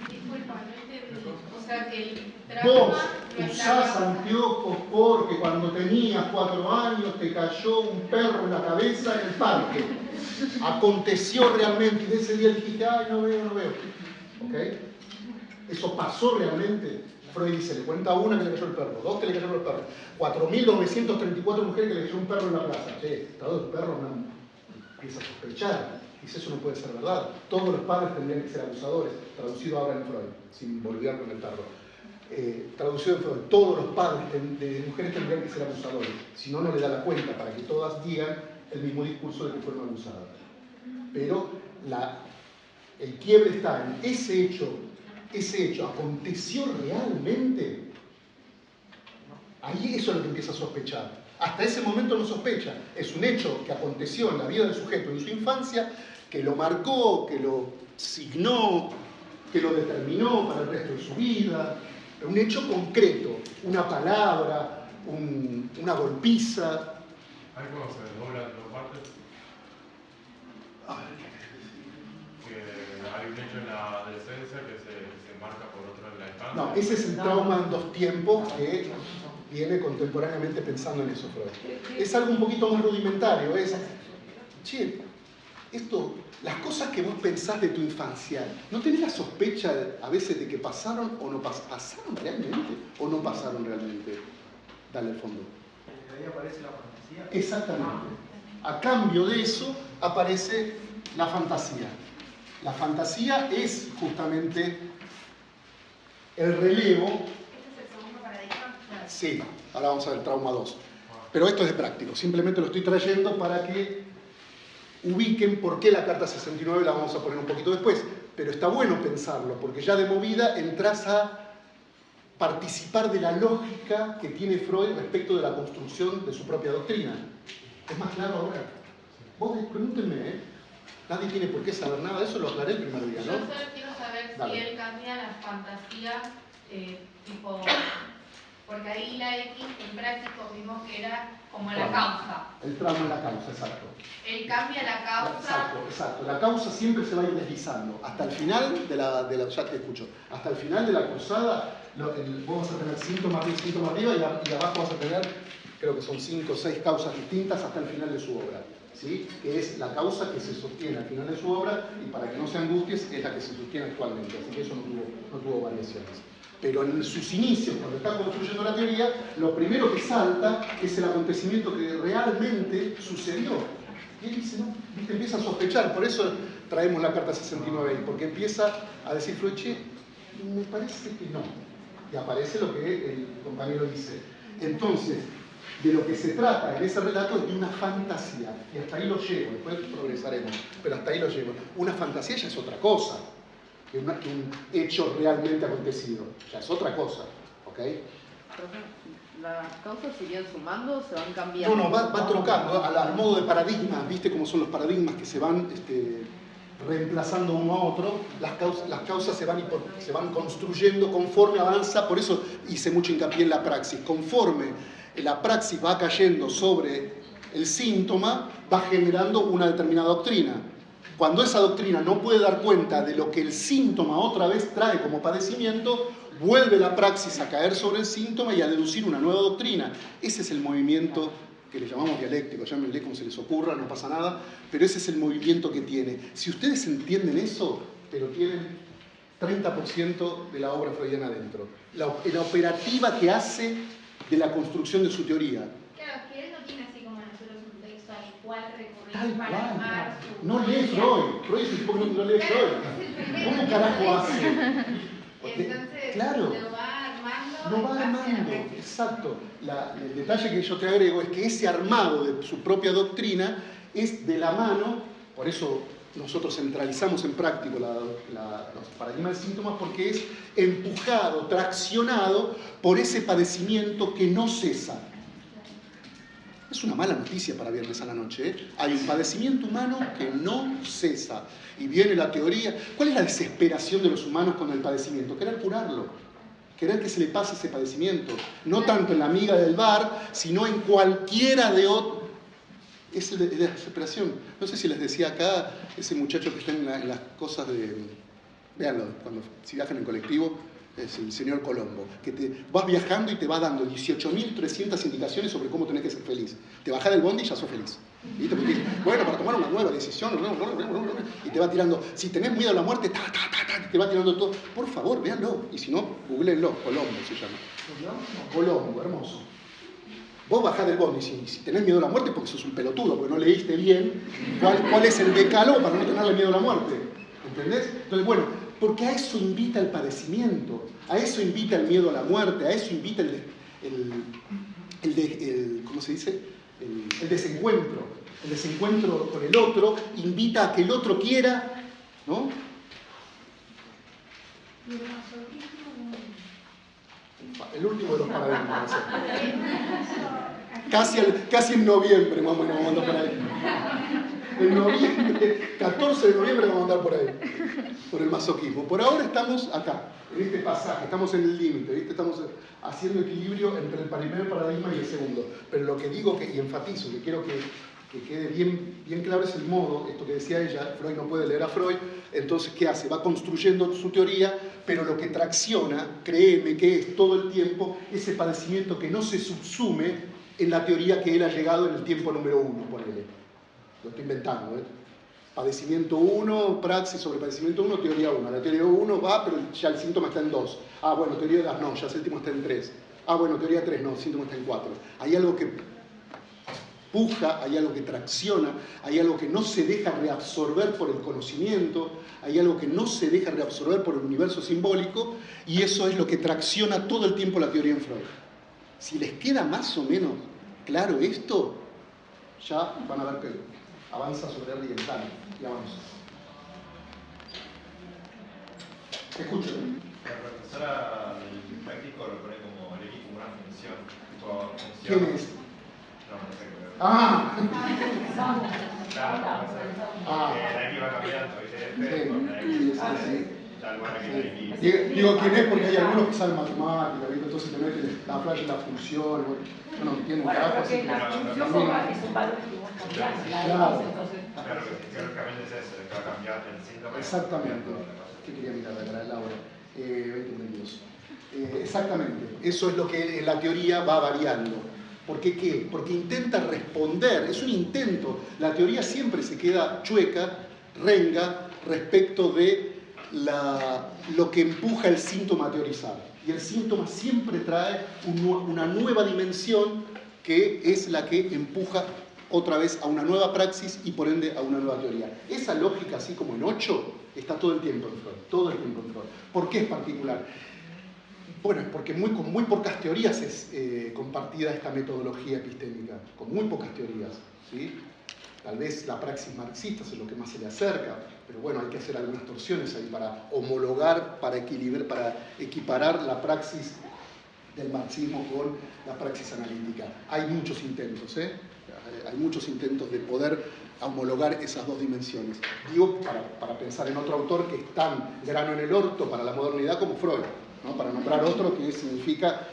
Disculpa, no entendí. O sea, que el vos trauma usás anteojos porque cuando tenías 4 años te cayó un perro en la cabeza en el parque. Aconteció realmente y de ese día dijiste, ay, no veo. ¿Ok? Eso pasó realmente. Freud dice, le cuenta a una que le cayó el perro, 2 que le cayeron los perros, 4.934 mujeres que le cayó un perro en la plaza. Che, todos los perros empieza a sospechar. Dice, eso no puede ser verdad. Todos los padres tendrían que ser abusadores. Traducido ahora en Freud, sin volver con el perro. Traducido en Freud, todos los padres de mujeres tendrían que ser abusadores. Si no, no le da la cuenta para que todas digan el mismo discurso de que fueron abusadas. Pero el quiebre está en ese hecho aconteció realmente. Ahí eso es lo que empieza a sospechar. Hasta ese momento no sospecha. Es un hecho que aconteció en la vida del sujeto en su infancia, que lo marcó, que lo signó, que lo determinó para el resto de su vida. Un hecho concreto, una palabra, una golpiza. ¿Hay cómo se desdoblan las partes? Hay un hecho en la adolescencia que se marca por otro en la infancia. No, ese es el trauma en dos tiempos que viene contemporáneamente pensando en eso, Freud. Es algo un poquito más rudimentario, es, che, esto, las cosas que vos pensás de tu infancia, ¿no tenés la sospecha a veces de que pasaron o no pasaron? ¿Pasaron realmente o no pasaron realmente? Dale al fondo. Ahí aparece la fantasía. Exactamente. A cambio de eso aparece la fantasía. La fantasía es justamente el relevo. ¿Este es el segundo paradigma? Sí, ahora vamos a ver trauma 2. Pero esto es de práctico, simplemente lo estoy trayendo para que ubiquen por qué la carta 69 la vamos a poner un poquito después. Pero está bueno pensarlo, porque ya de movida entras a participar de la lógica que tiene Freud respecto de la construcción de su propia doctrina. ¿Es más claro ahora? Vos pregúntenme, ¿eh? Nadie tiene por qué saber nada, eso lo aclaré el primer día, Yo ¿no? solo quiero saber Dale. si él cambia la fantasía, tipo, porque ahí la X en práctico vimos que era como la causa. El trauma es la causa, exacto. Él cambia la causa. Exacto. La causa siempre se va a ir deslizando. Hasta el final de la ya te escucho, hasta el final de la cruzada, vos vas a tener síntomas arriba y abajo vas a tener, creo que son 5 o 6 causas distintas hasta el final de su obra. ¿Sí? Que es la causa que se sostiene al final de su obra y para que no se angusties es la que se sostiene actualmente, así que eso no tuvo variaciones. Pero en sus inicios, cuando está construyendo la teoría, lo primero que salta es el acontecimiento que realmente sucedió. Y él dice, no, ¿viste? Empieza a sospechar, por eso traemos la carta 69 ahí, porque empieza a decir Freud, che, me parece que no. Y aparece lo que el compañero dice. Entonces, de lo que se trata en ese relato es de una fantasía, y hasta ahí lo llevo, después progresaremos, pero hasta ahí lo llevo. Una fantasía ya es otra cosa que un hecho realmente acontecido, ya es otra cosa, ¿ok? Las causas siguen sumando, se van cambiando. No, va trocando al modo de paradigma, ¿viste cómo son los paradigmas que se van reemplazando uno a otro? Las causas se van construyendo conforme avanza, por eso hice mucho hincapié en la praxis, conforme la praxis va cayendo sobre el síntoma, va generando una determinada doctrina. Cuando esa doctrina no puede dar cuenta de lo que el síntoma otra vez trae como padecimiento, vuelve la praxis a caer sobre el síntoma y a deducir una nueva doctrina. Ese es el movimiento que le llamamos dialéctico, llámenle como se les ocurra, no pasa nada, pero ese es el movimiento que tiene. Si ustedes entienden eso, pero tienen 30% de la obra freudiana adentro. La operativa que hace de la construcción de su teoría. Claro, que él no tiene así como nosotros un texto al cual recurrir Tal para cual. armar su... No lee Freud. Freud es un poco no lee Freud. ¿Cómo carajo hace? Entonces, Claro. lo va armando. Lo va armando, exacto. El detalle que yo te agrego es que ese armado de su propia doctrina es de la mano, por eso nosotros centralizamos en práctico los paradigmas de síntomas, porque es empujado, traccionado por ese padecimiento que no cesa. Es una mala noticia para viernes a la noche, ¿eh? Hay un padecimiento humano que no cesa. Y viene la teoría. ¿Cuál es la desesperación de los humanos con el padecimiento? Querer curarlo. Querer que se le pase ese padecimiento. No tanto en la amiga del bar, sino en cualquiera de otros. Es la desesperación. No sé si les decía acá, ese muchacho que está en las cosas de... Véanlo, si viajan en colectivo, es el señor Colombo, que te vas viajando y te va dando 18.300 indicaciones sobre cómo tenés que ser feliz. Te bajás del bondi y ya sos feliz. ¿Viste? Porque dices, bueno, para tomar una nueva decisión, y te va tirando, si tenés miedo a la muerte, te va tirando todo. Por favor, véanlo. Y si no, googleenlo, Colombo se llama. Colombo, hermoso. Vos bajás del bondi y si tenés miedo a la muerte porque sos un pelotudo, porque no leíste bien cuál es el decálogo para no tenerle miedo a la muerte. ¿Entendés? Entonces, bueno, porque a eso invita el padecimiento, a eso invita el miedo a la muerte, a eso invita ¿cómo se dice? El desencuentro. El desencuentro con el otro invita a que el otro quiera, ¿no? El último de los paradigmas. Casi en noviembre, más o menos, vamos a andar por ahí. En noviembre, 14 de noviembre vamos a andar por ahí, por el masoquismo. Por ahora estamos acá, en este pasaje, estamos en el límite, ¿viste? Estamos haciendo equilibrio entre el primer paradigma y el segundo. Pero lo que digo y enfatizo, que quiero que que quede bien claro es el modo, esto que decía ella, Freud no puede leer a Freud, entonces ¿qué hace? Va construyendo su teoría, pero lo que tracciona, créeme que es todo el tiempo ese padecimiento que no se subsume en la teoría que él ha llegado en el tiempo número 1, ponele. Lo estoy inventando, ¿eh? Padecimiento 1, praxis sobre padecimiento 1, teoría 1. La teoría 1 va, pero ya el síntoma está en 2. Ah, bueno, teoría 2, no, ya el síntoma está en 3. Ah, bueno, teoría 3, no, el síntoma está en 4. Hay algo que puja, hay algo que tracciona, hay algo que no se deja reabsorber por el conocimiento, hay algo que no se deja reabsorber por el universo simbólico, y eso es lo que tracciona todo el tiempo la teoría en Freud. Si les queda más o menos claro esto, ya van a ver que avanza sobre el oriental y avanza. Escuchen. La profesora del práctico lo pone como el X como una función. Tipo función. ¿Quién es? No sé. Ah, Claro, la X va cambiando, ¿viste? Con la X tal cual que la X. digo quién es porque hay algunos que saben matemática, ¿viste? Entonces te meten la flash en la función, yo no entiendo un carajo. Porque la función es un valor que vos cambiás, Claro. entonces... Claro que teóricamente es eso, que va a cambiar el síntoma. Exactamente. ¿Qué quería mirar de acá? Laura. 2022. Exactamente. Eso es lo que en la teoría va variando. ¿Por qué qué? Porque intenta responder, es un intento. La teoría siempre se queda chueca, renga, respecto de lo que empuja el síntoma a teorizar. Y el síntoma siempre trae una nueva dimensión que es la que empuja otra vez a una nueva praxis y por ende a una nueva teoría. Esa lógica, así como en 8, está todo el tiempo en Freud, todo el tiempo en Freud. ¿Por qué es particular? Bueno, es porque con muy pocas teorías es compartida esta metodología epistémica, con muy pocas teorías, ¿sí? Tal vez la praxis marxista es lo que más se le acerca, pero bueno, hay que hacer algunas torsiones ahí para homologar, para equilibrar, para equiparar la praxis del marxismo con la praxis analítica. Hay muchos intentos, hay muchos intentos de poder homologar esas dos dimensiones. Digo, para pensar en otro autor que es tan grano en el orto para la modernidad como Freud, ¿no? Para nombrar otro que significa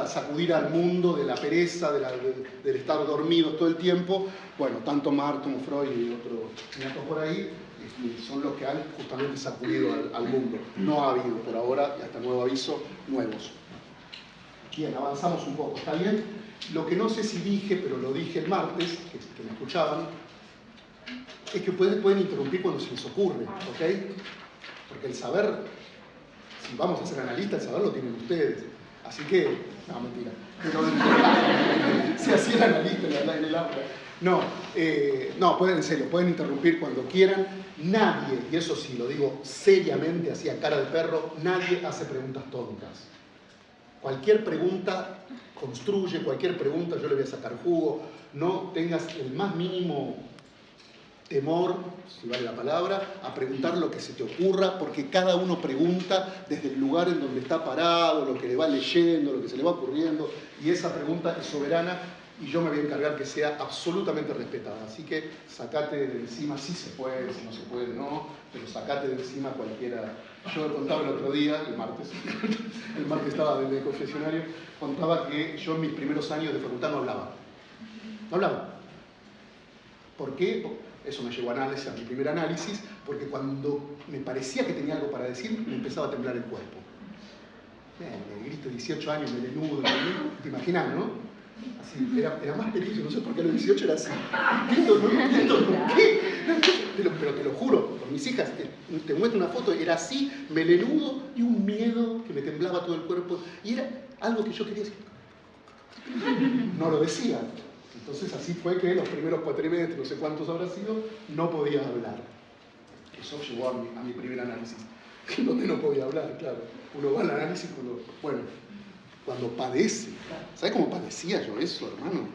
sacudir al mundo de la pereza, del estar dormidos todo el tiempo. Bueno, tanto Marx como Freud y otro por ahí son los que han justamente sacudido al mundo. No ha habido por ahora, y hasta nuevo aviso, nuevos. Bien, avanzamos un poco, ¿está bien? Lo que no sé si dije, pero lo dije el martes, que me escuchaban, es que pueden interrumpir cuando se les ocurre, ¿ok? Porque el saber... Si vamos a ser analistas, el saber lo tienen ustedes. Así que, no, mentira. Si así el analista en el aula. No, en serio, pueden interrumpir cuando quieran. Nadie, y eso sí, lo digo seriamente, así a cara de perro, nadie hace preguntas tontas. Cualquier pregunta construye, cualquier pregunta yo le voy a sacar jugo. No tengas el más mínimo temor, si vale la palabra, a preguntar lo que se te ocurra, porque cada uno pregunta desde el lugar en donde está parado, lo que le va leyendo, lo que se le va ocurriendo, y esa pregunta es soberana y yo me voy a encargar que sea absolutamente respetada. Así que sacate de encima, si se puede, si no se puede, no, pero sacate de encima cualquiera. Yo contaba el otro día, el martes estaba desde el confesionario, contaba que yo en mis primeros años de facultad no hablaba. No hablaba. ¿Por qué? Eso me llevó a mi primer análisis, porque cuando me parecía que tenía algo para decir, me empezaba a temblar el cuerpo. Me grito 18 años, me desnudo, te imaginas, ¿no? Así, era más peligroso, no sé por qué a los 18 era así. No entiendo por qué. Pero te lo juro, por mis hijas, te muestro una foto, era así, melenudo y un miedo que me temblaba todo el cuerpo. Y era algo que yo quería decir. No lo decía. Entonces así fue que los primeros cuatrimestres, no sé cuántos habrá sido, no podía hablar. Eso llevó a mi primer análisis, donde no podía hablar, claro. Uno va al análisis cuando padece. ¿Sabes cómo padecía yo eso, hermano?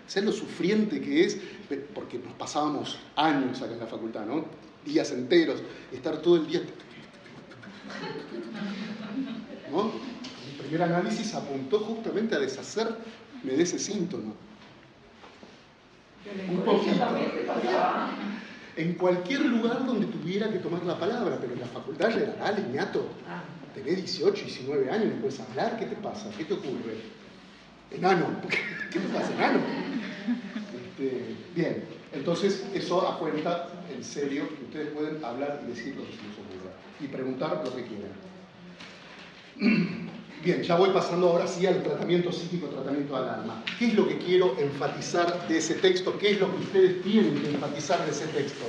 ¿Sabes lo sufriente que es? Porque nos pasábamos años acá en la facultad, ¿no? Días enteros, estar todo el día... ¿No? Mi primer análisis apuntó justamente a deshacerme de ese síntoma. Un poquito. En cualquier lugar donde tuviera que tomar la palabra, pero en la facultad ya era, dale, ñato, tenés 18, 19 años, no puedes hablar, ¿qué te pasa? ¿Qué te ocurre? Enano, ¿qué te pasa, enano? Bien, entonces eso a cuenta, en serio, que ustedes pueden hablar y decir lo que se les ocurra y preguntar lo que quieran. Bien, ya voy pasando ahora sí al tratamiento psíquico, tratamiento al alma. ¿Qué es lo que quiero enfatizar de ese texto? ¿Qué es lo que ustedes tienen que enfatizar de ese texto?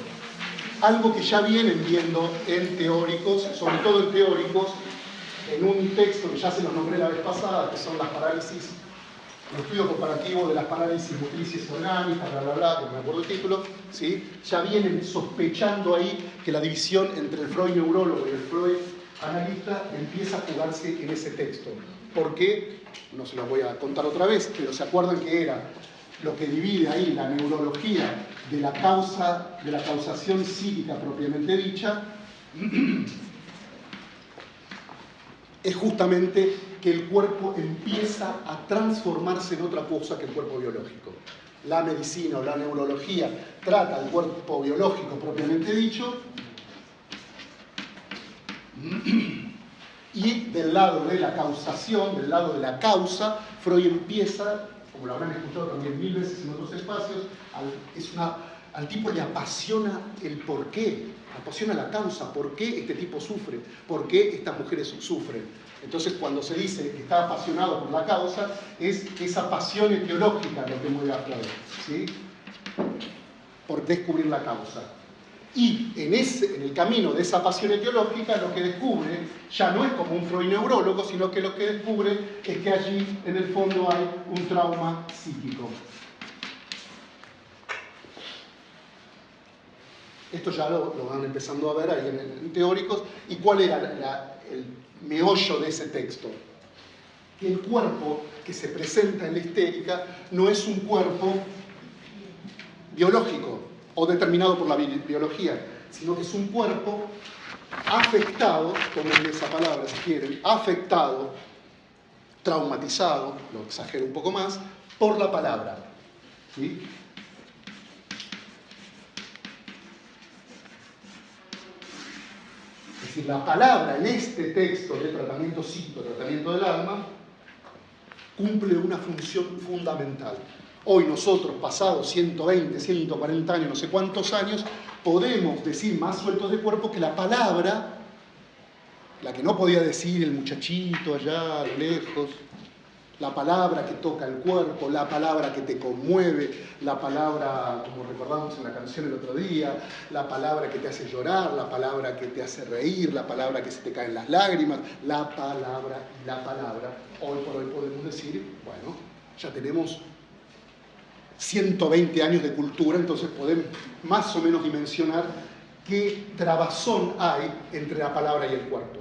Algo que ya vienen viendo en teóricos, sobre todo en teóricos, en un texto que ya se los nombré la vez pasada, que son las parálisis, el estudio comparativo de las parálisis motrices orgánicas, bla, bla, bla, que no me acuerdo el título, ¿sí? Ya vienen sospechando ahí que la división entre el Freud neurólogo y el Freud analista empieza a jugarse en ese texto. ¿Por qué? No se los voy a contar otra vez, pero ¿se acuerdan que era lo que divide ahí la neurología de la causa, de la causación psíquica propiamente dicha? Es justamente que el cuerpo empieza a transformarse en otra cosa que el cuerpo biológico. La medicina o la neurología trata el cuerpo biológico propiamente dicho, y del lado de la causación, del lado de la causa, Freud empieza, como lo habrán escuchado también 1000 veces en otros espacios, al tipo le apasiona el porqué, le apasiona la causa, por qué este tipo sufre, por qué estas mujeres sufren. Entonces, cuando se dice que está apasionado por la causa, es esa pasión etiológica lo que mueve a Freud, ¿sí? Por descubrir la causa. Y en el camino de esa pasión etiológica, lo que descubre ya no es como un Freud neurólogo, sino que lo que descubre es que allí, en el fondo, hay un trauma psíquico. Esto ya lo van empezando a ver ahí en teóricos. ¿Y cuál era el meollo de ese texto? Que el cuerpo que se presenta en la histérica no es un cuerpo biológico o determinado por la biología, sino que es un cuerpo afectado, tomen esa palabra si quieren, afectado, traumatizado, lo exagero un poco más, por la palabra. ¿Sí? Es decir, la palabra en este texto de tratamiento psíquico, tratamiento del alma, cumple una función fundamental. Hoy nosotros, pasados 120, 140 años, no sé cuántos años, podemos decir más sueltos de cuerpo que la palabra, la que no podía decir el muchachito allá a lo lejos, la palabra que toca el cuerpo, la palabra que te conmueve, la palabra, como recordamos en la canción el otro día, la palabra que te hace llorar, la palabra que te hace reír, la palabra que se te caen las lágrimas, la palabra, hoy por hoy podemos decir, bueno, ya tenemos 120 años de cultura, entonces podemos más o menos dimensionar qué trabazón hay entre la palabra y el cuerpo,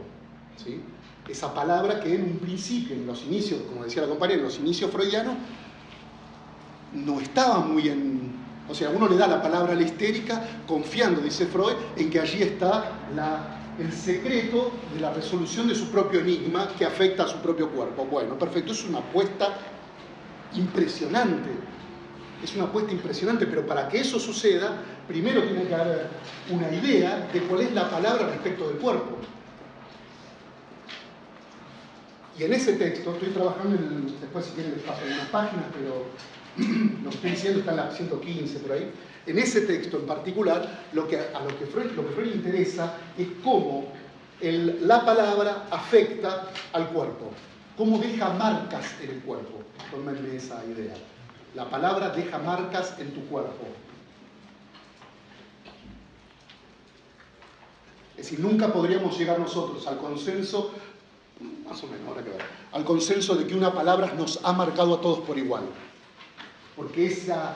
¿sí? Esa palabra que en un principio, en los inicios, como decía la compañera, en los inicios freudianos, no estaba muy en... O sea, uno le da la palabra a la histérica confiando, dice Freud, en que allí está el secreto de la resolución de su propio enigma que afecta a su propio cuerpo. Bueno, perfecto, es una apuesta impresionante. Es una apuesta impresionante, pero para que eso suceda, primero tiene que haber una idea de cuál es la palabra respecto del cuerpo. Y en ese texto, estoy trabajando después si quieren les paso algunas páginas, pero lo que estoy diciendo está en la 115 por ahí. En ese texto en particular, lo que Freud le interesa es cómo la palabra afecta al cuerpo, cómo deja marcas en el cuerpo. Tómenme esa idea. La palabra deja marcas en tu cuerpo. Es decir, nunca podríamos llegar nosotros al consenso, más o menos, ahora que ver, al consenso de que una palabra nos ha marcado a todos por igual. Porque esa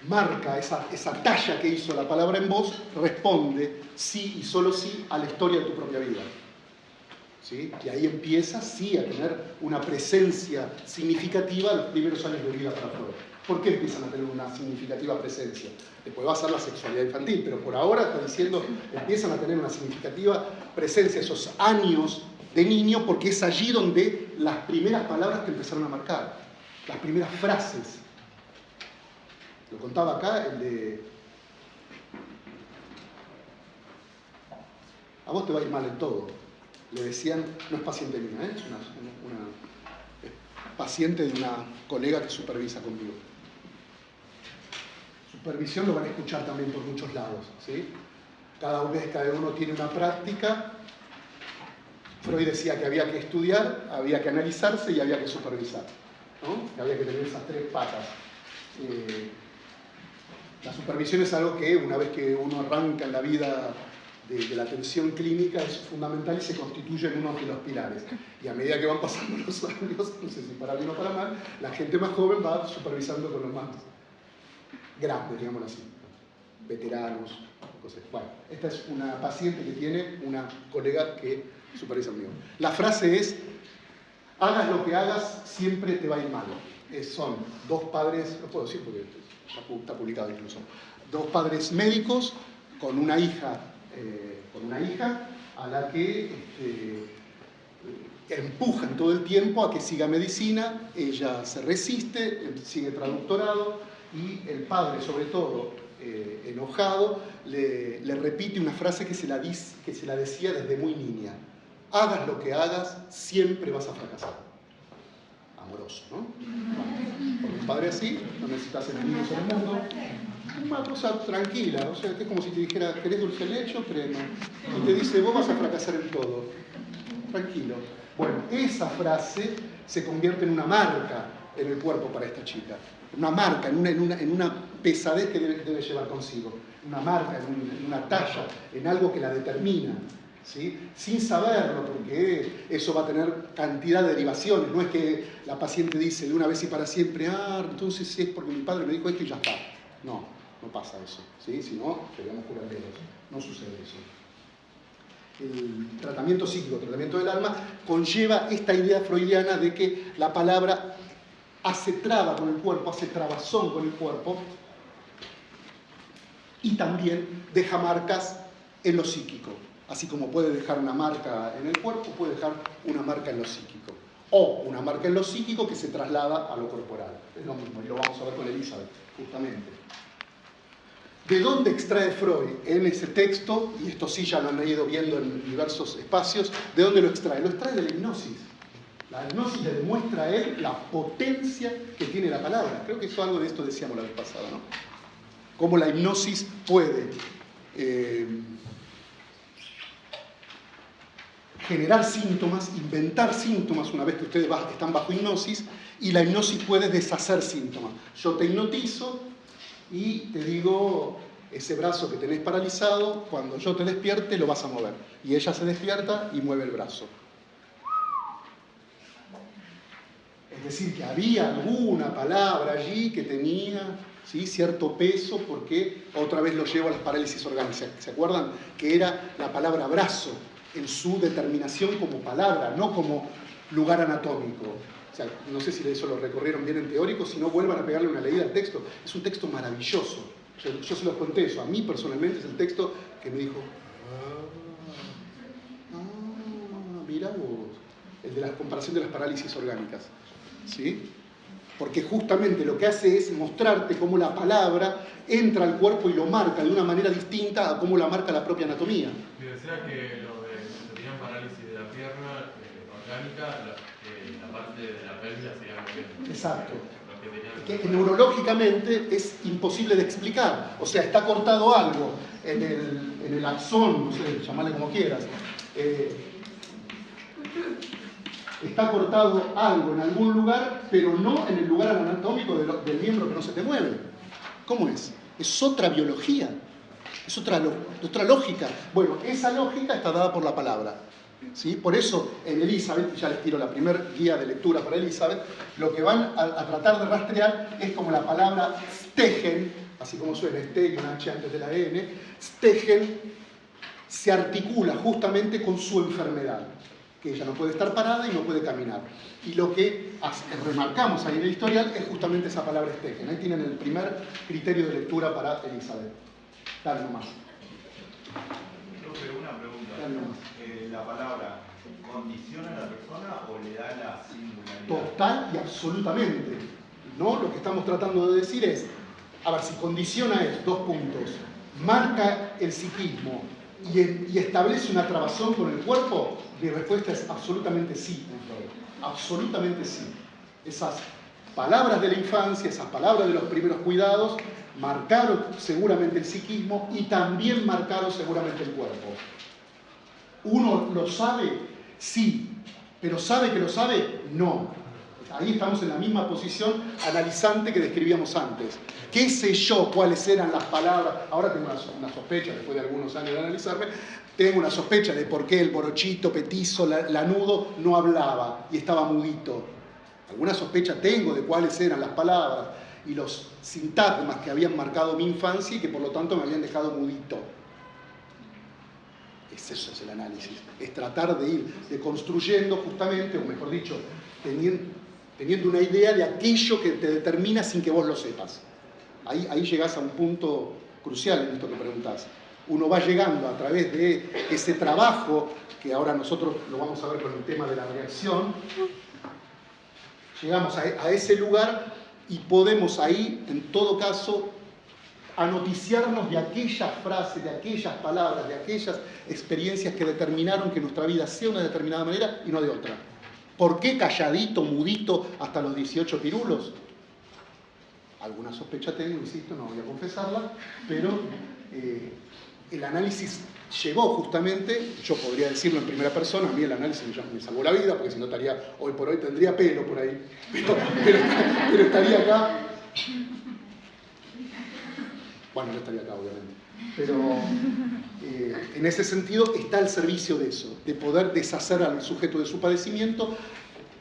marca, esa talla que hizo la palabra en vos, responde sí y solo sí a la historia de tu propia vida. ¿Sí? Y ahí empieza, sí, a tener una presencia significativa en los primeros años de vida para Freud. ¿Por qué empiezan a tener una significativa presencia? Después va a ser la sexualidad infantil, pero por ahora está diciendo, empiezan a tener una significativa presencia esos años de niño, porque es allí donde las primeras palabras te empezaron a marcar, las primeras frases. Lo contaba acá, el de... A vos te va a ir mal en todo. Le decían, no es paciente mía, es una paciente de una colega que supervisa conmigo. supervisión lo van a escuchar también por muchos lados, ¿sí? Cada vez que uno tiene una práctica, Freud decía que había que estudiar, había que analizarse y había que supervisar, ¿no? Que había que tener esas tres patas. La supervisión es algo que una vez que uno arranca en la vida de la atención clínica es fundamental y se constituye en uno de los pilares. Y a medida que van pasando los años, no sé si para bien o para mal, la gente más joven va supervisando con los más grandes, digámoslo así, veteranos, cosas. Bueno, esta es una paciente que tiene una colega que supervisa conmigo. La frase es: hagas lo que hagas, siempre te va a ir mal. Son dos padres, no puedo decir porque está publicado incluso, dos padres médicos con una hija a la que empujan todo el tiempo a que siga medicina. Ella se resiste, sigue traductorado, y el padre, sobre todo enojado, le repite una frase que se la decía desde muy niña: hagas lo que hagas, siempre vas a fracasar. Amoroso, ¿no? Bueno, porque un padre así, no necesitas enemigos en el mundo. Una cosa tranquila, o sea, es como si te dijera: ¿querés dulce de leche o crema? Y te dice: vos vas a fracasar en todo. Tranquilo. Bueno, esa frase se convierte en una marca en el cuerpo para esta chica. Una marca, en una pesadez que debe llevar consigo. Una marca, en una talla, en algo que la determina, ¿sí? Sin saberlo, porque eso va a tener cantidad de derivaciones. No es que la paciente dice de una vez y para siempre: entonces es porque mi padre me dijo esto y ya está. No pasa eso, ¿sí? Si no, seríamos curanderos. No sucede eso. El tratamiento psíquico, el tratamiento del alma, conlleva esta idea freudiana de que la palabra hace traba con el cuerpo, hace trabazón con el cuerpo, y también deja marcas en lo psíquico. Así como puede dejar una marca en el cuerpo, puede dejar una marca en lo psíquico. O una marca en lo psíquico que se traslada a lo corporal. Es lo mismo, y lo vamos a ver con Elizabeth, justamente. ¿De dónde extrae Freud en ese texto? Y esto sí ya lo han ido viendo en diversos espacios. ¿De dónde lo extrae? Lo extrae de la hipnosis. La hipnosis le demuestra a él la potencia que tiene la palabra. Creo que algo de esto decíamos la vez pasada, ¿no? Cómo la hipnosis puede generar síntomas, inventar síntomas una vez que ustedes están bajo hipnosis, y la hipnosis puede deshacer síntomas. Yo te hipnotizo y te digo: ese brazo que tenés paralizado, cuando yo te despierte lo vas a mover. Y ella se despierta y mueve el brazo. Es decir, que había alguna palabra allí que tenía, ¿sí?, cierto peso, porque otra vez lo llevo a las parálisis orgánicas. ¿Se acuerdan? Que era la palabra brazo en su determinación como palabra, no como lugar anatómico. O sea, no sé si eso lo recorrieron bien en teórico, si no, vuelvan a pegarle una leída al texto. Es un texto maravilloso. Yo se los conté eso. A mí personalmente es el texto que me dijo: mira vos, el de la comparación de las parálisis orgánicas, ¿sí? Porque justamente lo que hace es mostrarte cómo la palabra entra al cuerpo y lo marca de una manera distinta a cómo la marca la propia anatomía. Y decía que lo de tenían parálisis de la pierna orgánica, la parte de la pelvis hacía moviendo. Exacto. Que neurológicamente es imposible de explicar. O sea, está cortado algo en el axón, no sé, llamarle como quieras. Está cortado algo en algún lugar, pero no en el lugar anatómico del miembro que no se te mueve. ¿Cómo es? Es otra biología, es otra lógica. Bueno, esa lógica está dada por la palabra, ¿sí? Por eso en Elizabeth, ya les tiro la primer guía de lectura para Elizabeth, lo que van a tratar de rastrear es como la palabra stegen, así como suena este y una H antes de la N, stegen se articula justamente con su enfermedad, que ella no puede estar parada y no puede caminar. Y lo que remarcamos ahí en el historial es justamente esa palabra stegen. Ahí tienen el primer criterio de lectura para Elizabeth. Dale nomás. Profe, una pregunta. Dale nomás. ¿La palabra condiciona a la persona o le da la singularidad? Total y absolutamente. ¿No? Lo que estamos tratando de decir es, a ver, si condiciona es, 2 puntos, marca el psiquismo y establece una trabazón con el cuerpo, mi respuesta es absolutamente sí. Absolutamente sí. Esas palabras de la infancia, esas palabras de los primeros cuidados, marcaron seguramente el psiquismo y también marcaron seguramente el cuerpo. ¿Uno lo sabe? Sí. ¿Pero sabe que lo sabe? No. Ahí estamos en la misma posición analizante que describíamos antes. ¿Qué sé yo cuáles eran las palabras? Ahora tengo una sospecha, después de algunos años de analizarme, tengo una sospecha de por qué el morochito, petizo, lanudo no hablaba y estaba mudito. Alguna sospecha tengo de cuáles eran las palabras y los sintagmas que habían marcado mi infancia y que por lo tanto me habían dejado mudito. Eso es el análisis, es tratar de ir construyendo justamente, o mejor dicho, teniendo una idea de aquello que te determina sin que vos lo sepas. Ahí llegás a un punto crucial en esto que preguntás. Uno va llegando a través de ese trabajo, que ahora nosotros lo vamos a ver con el tema de la reacción, llegamos a ese lugar y podemos ahí, en todo caso, anoticiarnos de aquellas frases, de aquellas palabras, de aquellas experiencias que determinaron que nuestra vida sea de una determinada manera y no de otra. ¿Por qué calladito, mudito hasta los 18 pirulos? Alguna sospecha tengo, insisto, no voy a confesarla, pero el análisis llevó justamente, yo podría decirlo en primera persona, a mí el análisis me salvó la vida, porque si no estaría, hoy por hoy tendría pelo por ahí, pero estaría acá. Bueno, no estaría acá, obviamente. Pero en ese sentido está al servicio de eso, de poder deshacer al sujeto de su padecimiento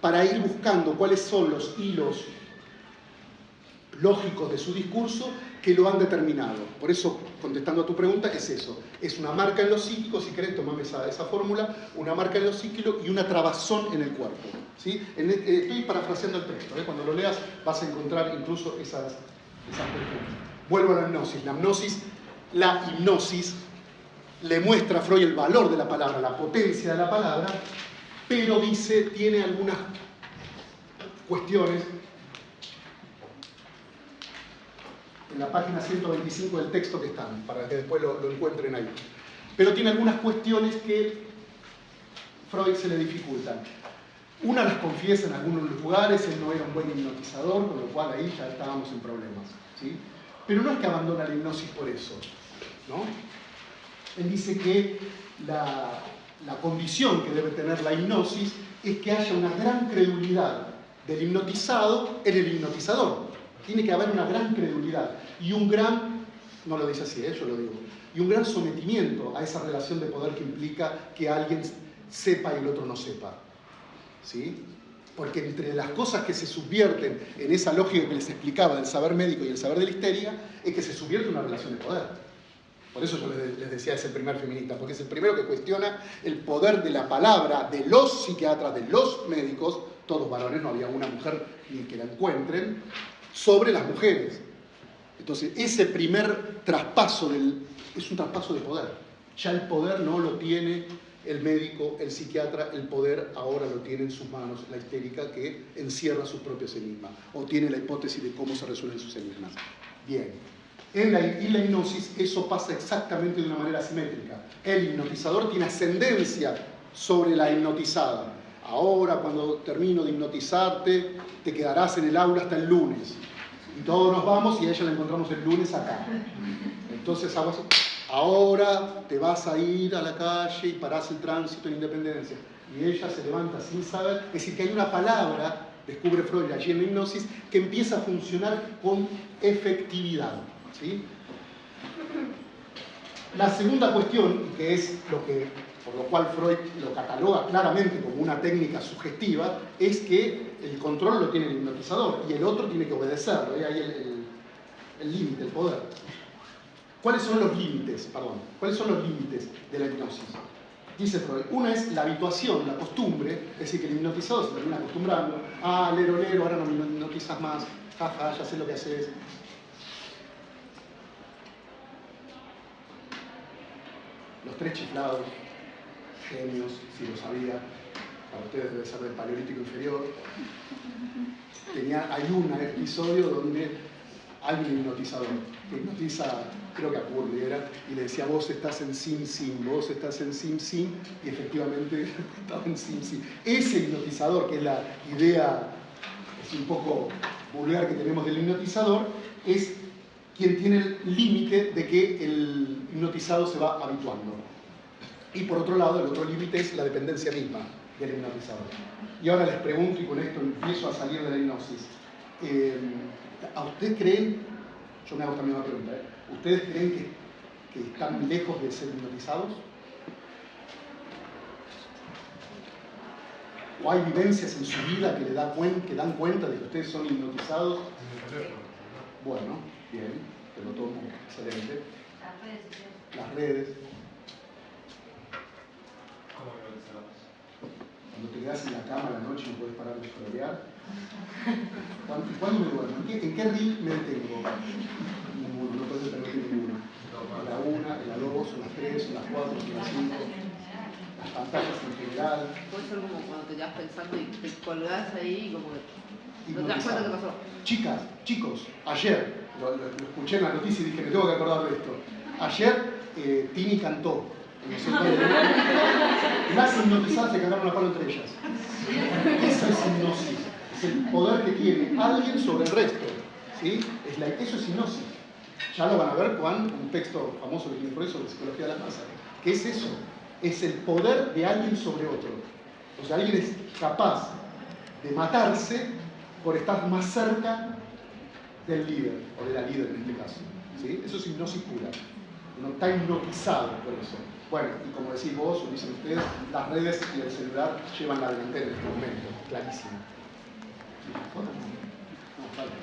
para ir buscando cuáles son los hilos lógicos de su discurso que lo han determinado. Por eso, contestando a tu pregunta, es eso. Es una marca en lo psíquico, si querés, tomame esa fórmula, una marca en lo psíquico y una trabazón en el cuerpo. ¿Sí? Estoy parafraseando el texto, cuando lo leas vas a encontrar incluso esas cuestiones. Vuelvo a la hipnosis. La hipnosis le muestra a Freud el valor de la palabra, la potencia de la palabra, pero dice, tiene algunas cuestiones. En la página 125 del texto que están, para que después lo encuentren ahí. Pero tiene algunas cuestiones que Freud se le dificultan. Una las confiesa en algunos lugares, él no era un buen hipnotizador, con lo cual ahí ya estábamos en problemas, ¿sí? Pero no es que abandona la hipnosis por eso, ¿no? Él dice que la condición que debe tener la hipnosis es que haya una gran credulidad del hipnotizado en el hipnotizador. Tiene que haber una gran credulidad y un gran, no lo dice así, yo lo digo, y un gran sometimiento a esa relación de poder que implica que alguien sepa y el otro no sepa, ¿sí? Porque entre las cosas que se subvierten en esa lógica que les explicaba del saber médico y el saber de la histeria, es que se subvierte una relación de poder. Por eso yo les decía, es el primer feminista, porque es el primero que cuestiona el poder de la palabra de los psiquiatras, de los médicos, todos varones, no había una mujer ni que la encuentren, sobre las mujeres. Entonces, ese primer traspaso es un traspaso de poder. Ya el poder no lo tiene el médico, el psiquiatra, el poder ahora lo tiene en sus manos la histérica que encierra sus propios enigmas o tiene la hipótesis de cómo se resuelven sus enigmas. Bien, en la hipnosis eso pasa exactamente de una manera simétrica. El hipnotizador tiene ascendencia sobre la hipnotizada. Ahora, cuando termino de hipnotizarte, te quedarás en el aula hasta el lunes. Y todos nos vamos y a ella la encontramos el lunes acá. Entonces hago así. Ahora te vas a ir a la calle y parás el tránsito en Independencia. Y ella se levanta sin saber. Es decir, que hay una palabra, descubre Freud allí en la hipnosis, que empieza a funcionar con efectividad, ¿sí? La segunda cuestión, que es por lo cual Freud lo cataloga claramente como una técnica sugestiva, es que el control lo tiene el hipnotizador y el otro tiene que obedecerlo. Ahí el límite, el poder. ¿Cuáles son los límites? ¿Cuáles son los límites de la hipnosis? Dice Freud, una es la habituación, la costumbre, es decir, que el hipnotizado se termina acostumbrando. Ah, lero, ahora no me hipnotizas más, jaja, ya sé lo que haces. Los tres chiflados, genios, si lo sabía, para ustedes debe ser del Paleolítico Inferior. Hay un episodio donde hay un hipnotizador que hipnotiza, creo que a Curly era, y le decía, vos estás en sim, vos estás en sim, y efectivamente estaba en sim. Ese hipnotizador, que es la idea, es un poco vulgar que tenemos del hipnotizador es quien tiene el límite de que el hipnotizado se va habituando. Y por otro lado, el otro límite es la dependencia misma del hipnotizador. Y ahora les pregunto, y con esto empiezo a salir de la hipnosis, ¿a ustedes creen, yo me hago también una pregunta, ¿ustedes creen que están lejos de ser hipnotizados? ¿O hay vivencias en su vida que dan cuenta de que ustedes son hipnotizados? Bueno, bien, te lo tomo, excelente. Las redes. Cuando te quedas en la cama a la noche y no puedes parar de scrollear. ¿Cuándo me duermo? ¿En qué reel me detengo? Ninguno, no puedes detenerte ninguno. La 1, la 2, las 3, las 4, las 5. Las pantallas en general. Puede ser como cuando te quedas pensando y te colgás ahí y como que no te das cuenta qué pasó. Chicas, chicos, ayer, lo escuché en la noticia y dije, me tengo que acordar de esto. Ayer Tini cantó. Las hipnotizadas se cagaron la palo entre ellas. Eso es hipnosis. Es el poder que tiene alguien sobre el resto. ¿Sí? Eso es hipnosis. Ya lo van a ver con un texto famoso que tiene por eso de Psicología de las Masas. ¿Qué es eso? Es el poder de alguien sobre otro. O sea, alguien es capaz de matarse por estar más cerca del líder, o de la líder en este caso. ¿Sí? Eso es hipnosis pura. Uno está hipnotizado por eso. Bueno, y como decís vos, o dicen ustedes, las redes y el celular llevan la delantera en este momento, clarísimo. No, falta.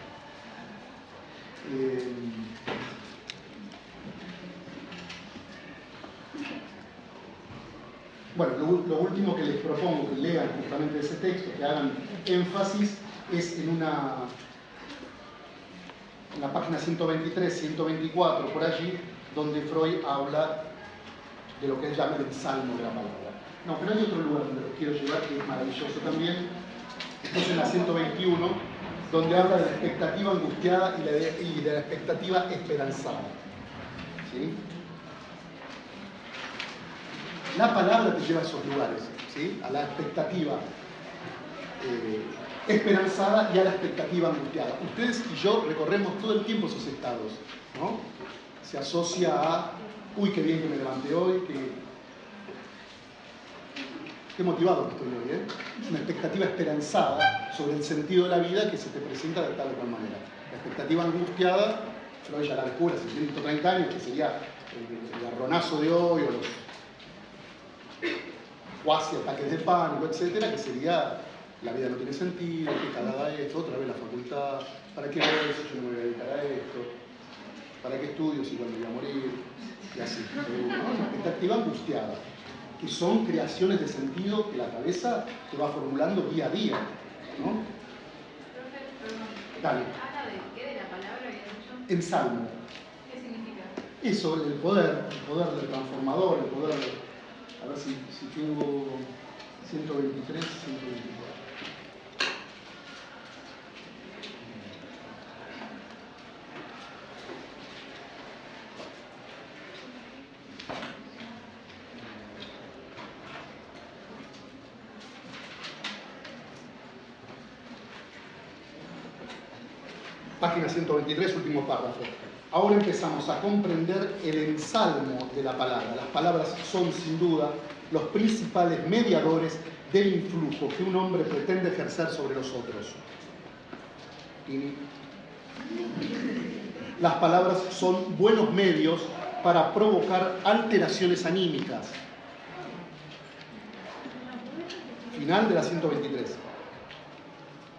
Bueno, lo último que les propongo que lean justamente ese texto, que hagan énfasis, es en la página 123, 124, por allí, donde Freud habla de lo que él llama el ensalmo de la palabra. No, pero hay otro lugar donde los quiero llevar que es maravilloso también. Esto es en la 121, donde habla de la expectativa angustiada y de la expectativa esperanzada. ¿Sí? La palabra te lleva a esos lugares, ¿sí? A la expectativa esperanzada y a la expectativa angustiada. Ustedes y yo recorremos todo el tiempo esos estados, ¿no? Se asocia a, uy, qué bien que me levanté hoy, qué motivado que estoy hoy, ¿eh? Es una expectativa esperanzada sobre el sentido de la vida que se te presenta de tal o cual manera. La expectativa angustiada, Freud ya la descubre hace 130 años, que sería el garronazo de hoy o los cuasi ataques de pánico, etcétera, que sería la vida no tiene sentido, que cagada esto, otra vez la facultad, ¿para qué hago eso? Yo no me voy a dedicar a esto, ¿para qué estudio si cuando voy a morir? Y así, ¿no? Una expectativa angustiada, que son creaciones de sentido que la cabeza te va formulando día a día, ¿no? Dale. ¿Habla de qué? ¿De la palabra había dicho? Ensalmo. ¿Qué significa? Eso, el poder del transformador, el poder de... A ver si tengo 123, 124. Página 123, último párrafo. Ahora empezamos a comprender el ensalmo de la palabra. Las palabras son, sin duda, los principales mediadores del influjo que un hombre pretende ejercer sobre los otros. Las palabras son buenos medios para provocar alteraciones anímicas. Final de la 123.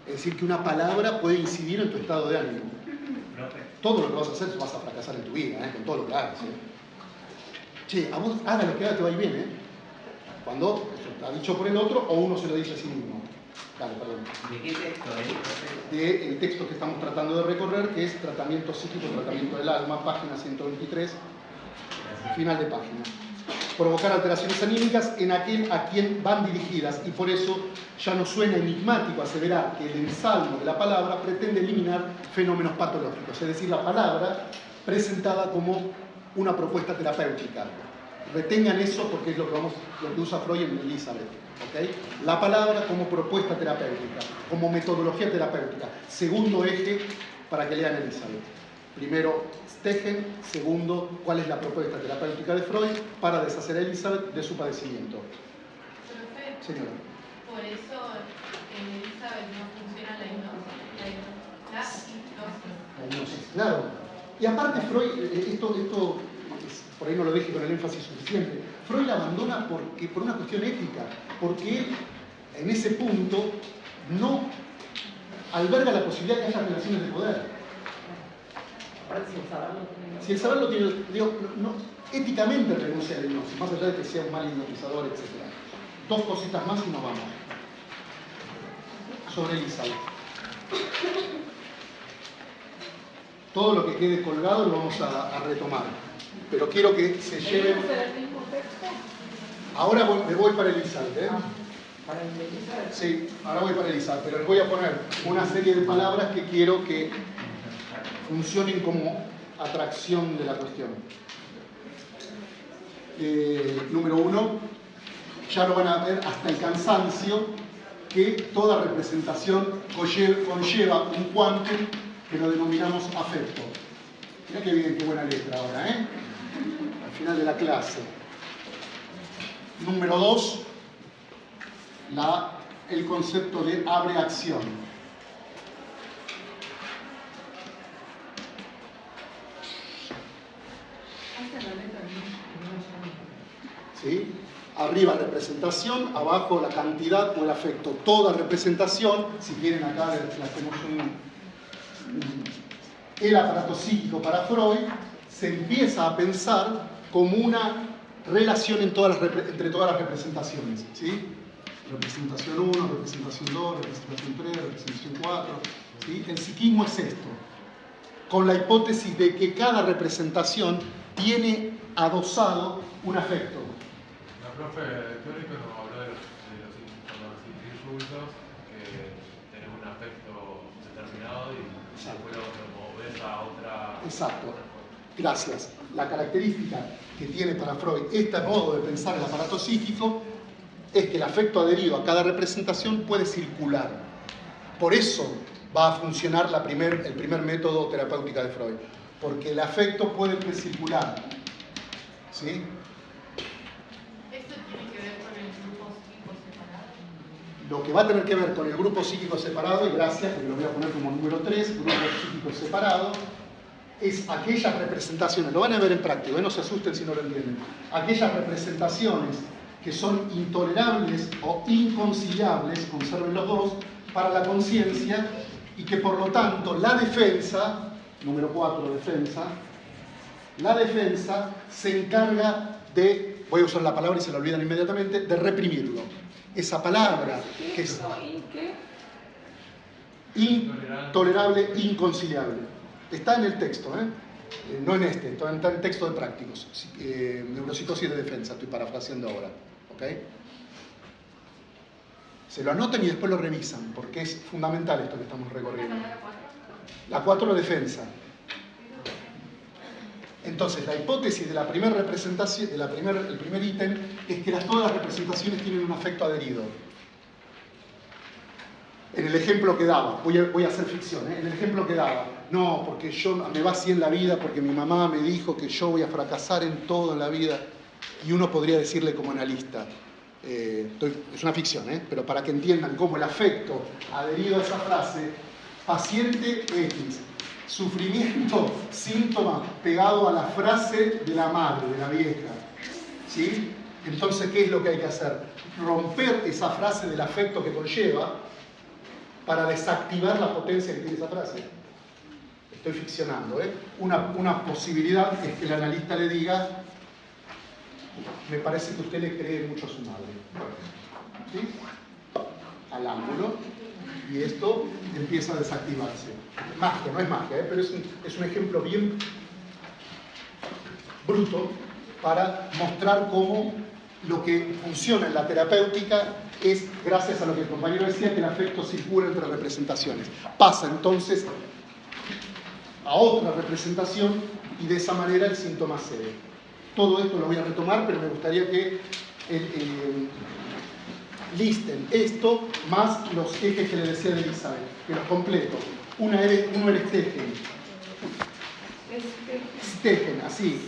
Es decir, que una palabra puede incidir en tu estado de ánimo. Todo lo que vas a hacer vas a fracasar en tu vida, con todo lo que hagas. Che, a vos haga lo que haga, te va a ir bien, Cuando está dicho por el otro o uno se lo dice a sí mismo. Dale, perdón. ¿De qué texto del texto que estamos tratando de recorrer, que es Tratamiento Psíquico, Tratamiento del Alma, página 123, final de página. Provocar alteraciones anímicas en aquel a quien van dirigidas, y por eso ya no suena enigmático aseverar que el ensalmo de la palabra pretende eliminar fenómenos patológicos, es decir, la palabra presentada como una propuesta terapéutica. Retengan eso porque es lo que usa Freud en Elizabeth. ¿Okay? La palabra como propuesta terapéutica, como metodología terapéutica. Segundo eje para que lean Elizabeth. Primero, Stegen. Segundo, cuál es la propuesta terapéutica de Freud para deshacer a Elizabeth de su padecimiento. Señora. Por eso en Elizabeth no funciona la hipnosis. La hipnosis, claro. Y aparte Freud, esto por ahí no lo dije con el énfasis suficiente, Freud la abandona por una cuestión ética, porque él en ese punto no alberga la posibilidad de que haya relaciones de poder. Si el saber lo tiene, digo, éticamente renuncia a la hipnosis, más allá de que sea un mal hipnotizador, etc. Dos cositas más y nos vamos. Sobre Elizabeth. Todo lo que quede colgado lo vamos a retomar. Pero quiero que se lleven... Ahora me voy para Elizabeth, ¿eh? Sí, ahora voy para Elizabeth, pero les voy a poner una serie de palabras que quiero que funcionen como atracción de la cuestión. Número 1, ya lo van a ver hasta el cansancio, que toda representación conlleva un quantum que lo denominamos afecto. Mirá qué bien, qué buena letra ahora, ¿eh? Al final de la clase. Número 2, el concepto de abreacción. ¿Sí? Arriba representación, abajo la cantidad o el afecto. Toda representación, si quieren acá le hacemos el aparato psíquico para Freud, se empieza a pensar como una relación entre todas las representaciones. ¿Sí? Representación 1, representación 2, representación 3, representación 4. ¿Sí? El psiquismo es esto, con la hipótesis de que cada representación tiene adosado un afecto. La profe teórica nos habló de los insultos, que tenés un afecto determinado y después lo movés a otra... Exacto. Gracias. La característica que tiene para Freud este modo de pensar el aparato psíquico es que el afecto adherido a cada representación puede circular. Por eso va a funcionar el primer método terapéutico de Freud, porque el afecto puede circular. ¿Sí? ¿Esto tiene que ver con el grupo psíquico separado? Lo que va a tener que ver con el grupo psíquico separado, y gracias, porque lo voy a poner como número 3, grupo psíquico separado, es aquellas representaciones, lo van a ver en práctico, no se asusten si no lo entienden, aquellas representaciones que son intolerables o inconciliables, conserven los dos, para la conciencia, y que por lo tanto la defensa, número 4, defensa, la defensa se encarga de, voy a usar la palabra y se la olvidan inmediatamente, de reprimirlo. Esa palabra que es intolerable, inconciliable. Está en el texto, no en este, está en el texto de prácticos. Neuropsicosis de defensa, estoy parafraseando ahora. ¿Okay? Se lo anoten y después lo revisan, porque es fundamental esto que estamos recorriendo. La 4, la defensa. Entonces, la hipótesis de la primera representación, el primer ítem, es que todas las representaciones tienen un afecto adherido. En el ejemplo que daba, voy a hacer ficción, en el ejemplo que daba, no, porque me va así en la vida, porque mi mamá me dijo que yo voy a fracasar en todo en la vida, y uno podría decirle como analista, es una ficción, pero para que entiendan cómo el afecto adherido a esa frase, paciente X, sufrimiento, síntoma pegado a la frase de la madre, de la vieja. ¿Sí? Entonces, ¿qué es lo que hay que hacer? Romper esa frase del afecto que conlleva para desactivar la potencia que tiene esa frase. Estoy ficcionando, Una posibilidad es que el analista le diga, me parece que usted le cree mucho a su madre. ¿Sí? Al ángulo. Y esto empieza a desactivarse. Magia, no es magia, pero es un ejemplo bien bruto para mostrar cómo lo que funciona en la terapéutica es, gracias a lo que el compañero decía, que el afecto circula entre representaciones. Pasa entonces a otra representación y de esa manera el síntoma cede. todo esto lo voy a retomar, pero me gustaría que listen esto más los ejes que le decía de Elizabeth, que los completo. Uno era Stegen. Stegen, así.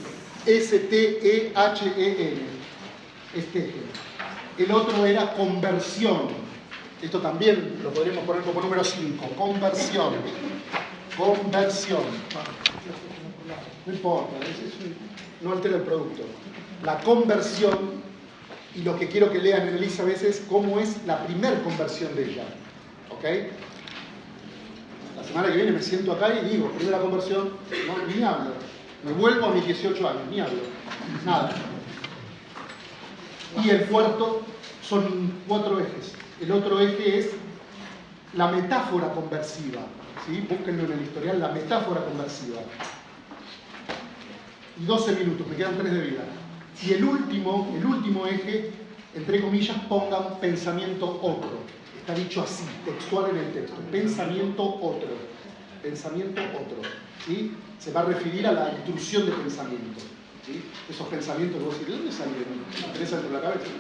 S-T-E-H-E-N. Stegen. El otro era conversión. Esto también lo podríamos poner como número 5. Conversión. Conversión. No importa, no altera el producto. La conversión, y lo que quiero que lean en Elizabeth es cómo es la primer conversión de ella. ¿Ok? La semana que viene me siento acá y digo, primera conversión, no, ni hablo. Me vuelvo a mis 18 años, ni hablo. Nada. Y el cuarto son 4 ejes. El otro eje es la metáfora conversiva. ¿Sí? Búsquenlo en el historial, la metáfora conversiva. Y 12 minutos, me quedan 3 de vida. Y el último eje, entre comillas, pongan pensamiento otro. Está dicho así, textual en el texto. Pensamiento otro. Pensamiento otro. ¿Sí? Se va a referir a la intrusión de pensamiento. ¿Sí? Esos pensamientos, vos decís, ¿de dónde salieron? ¿Me interesa dentro de la cabeza?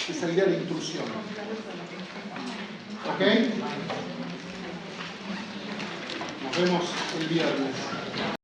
Esa idea de intrusión. ¿Ok? Nos vemos el viernes.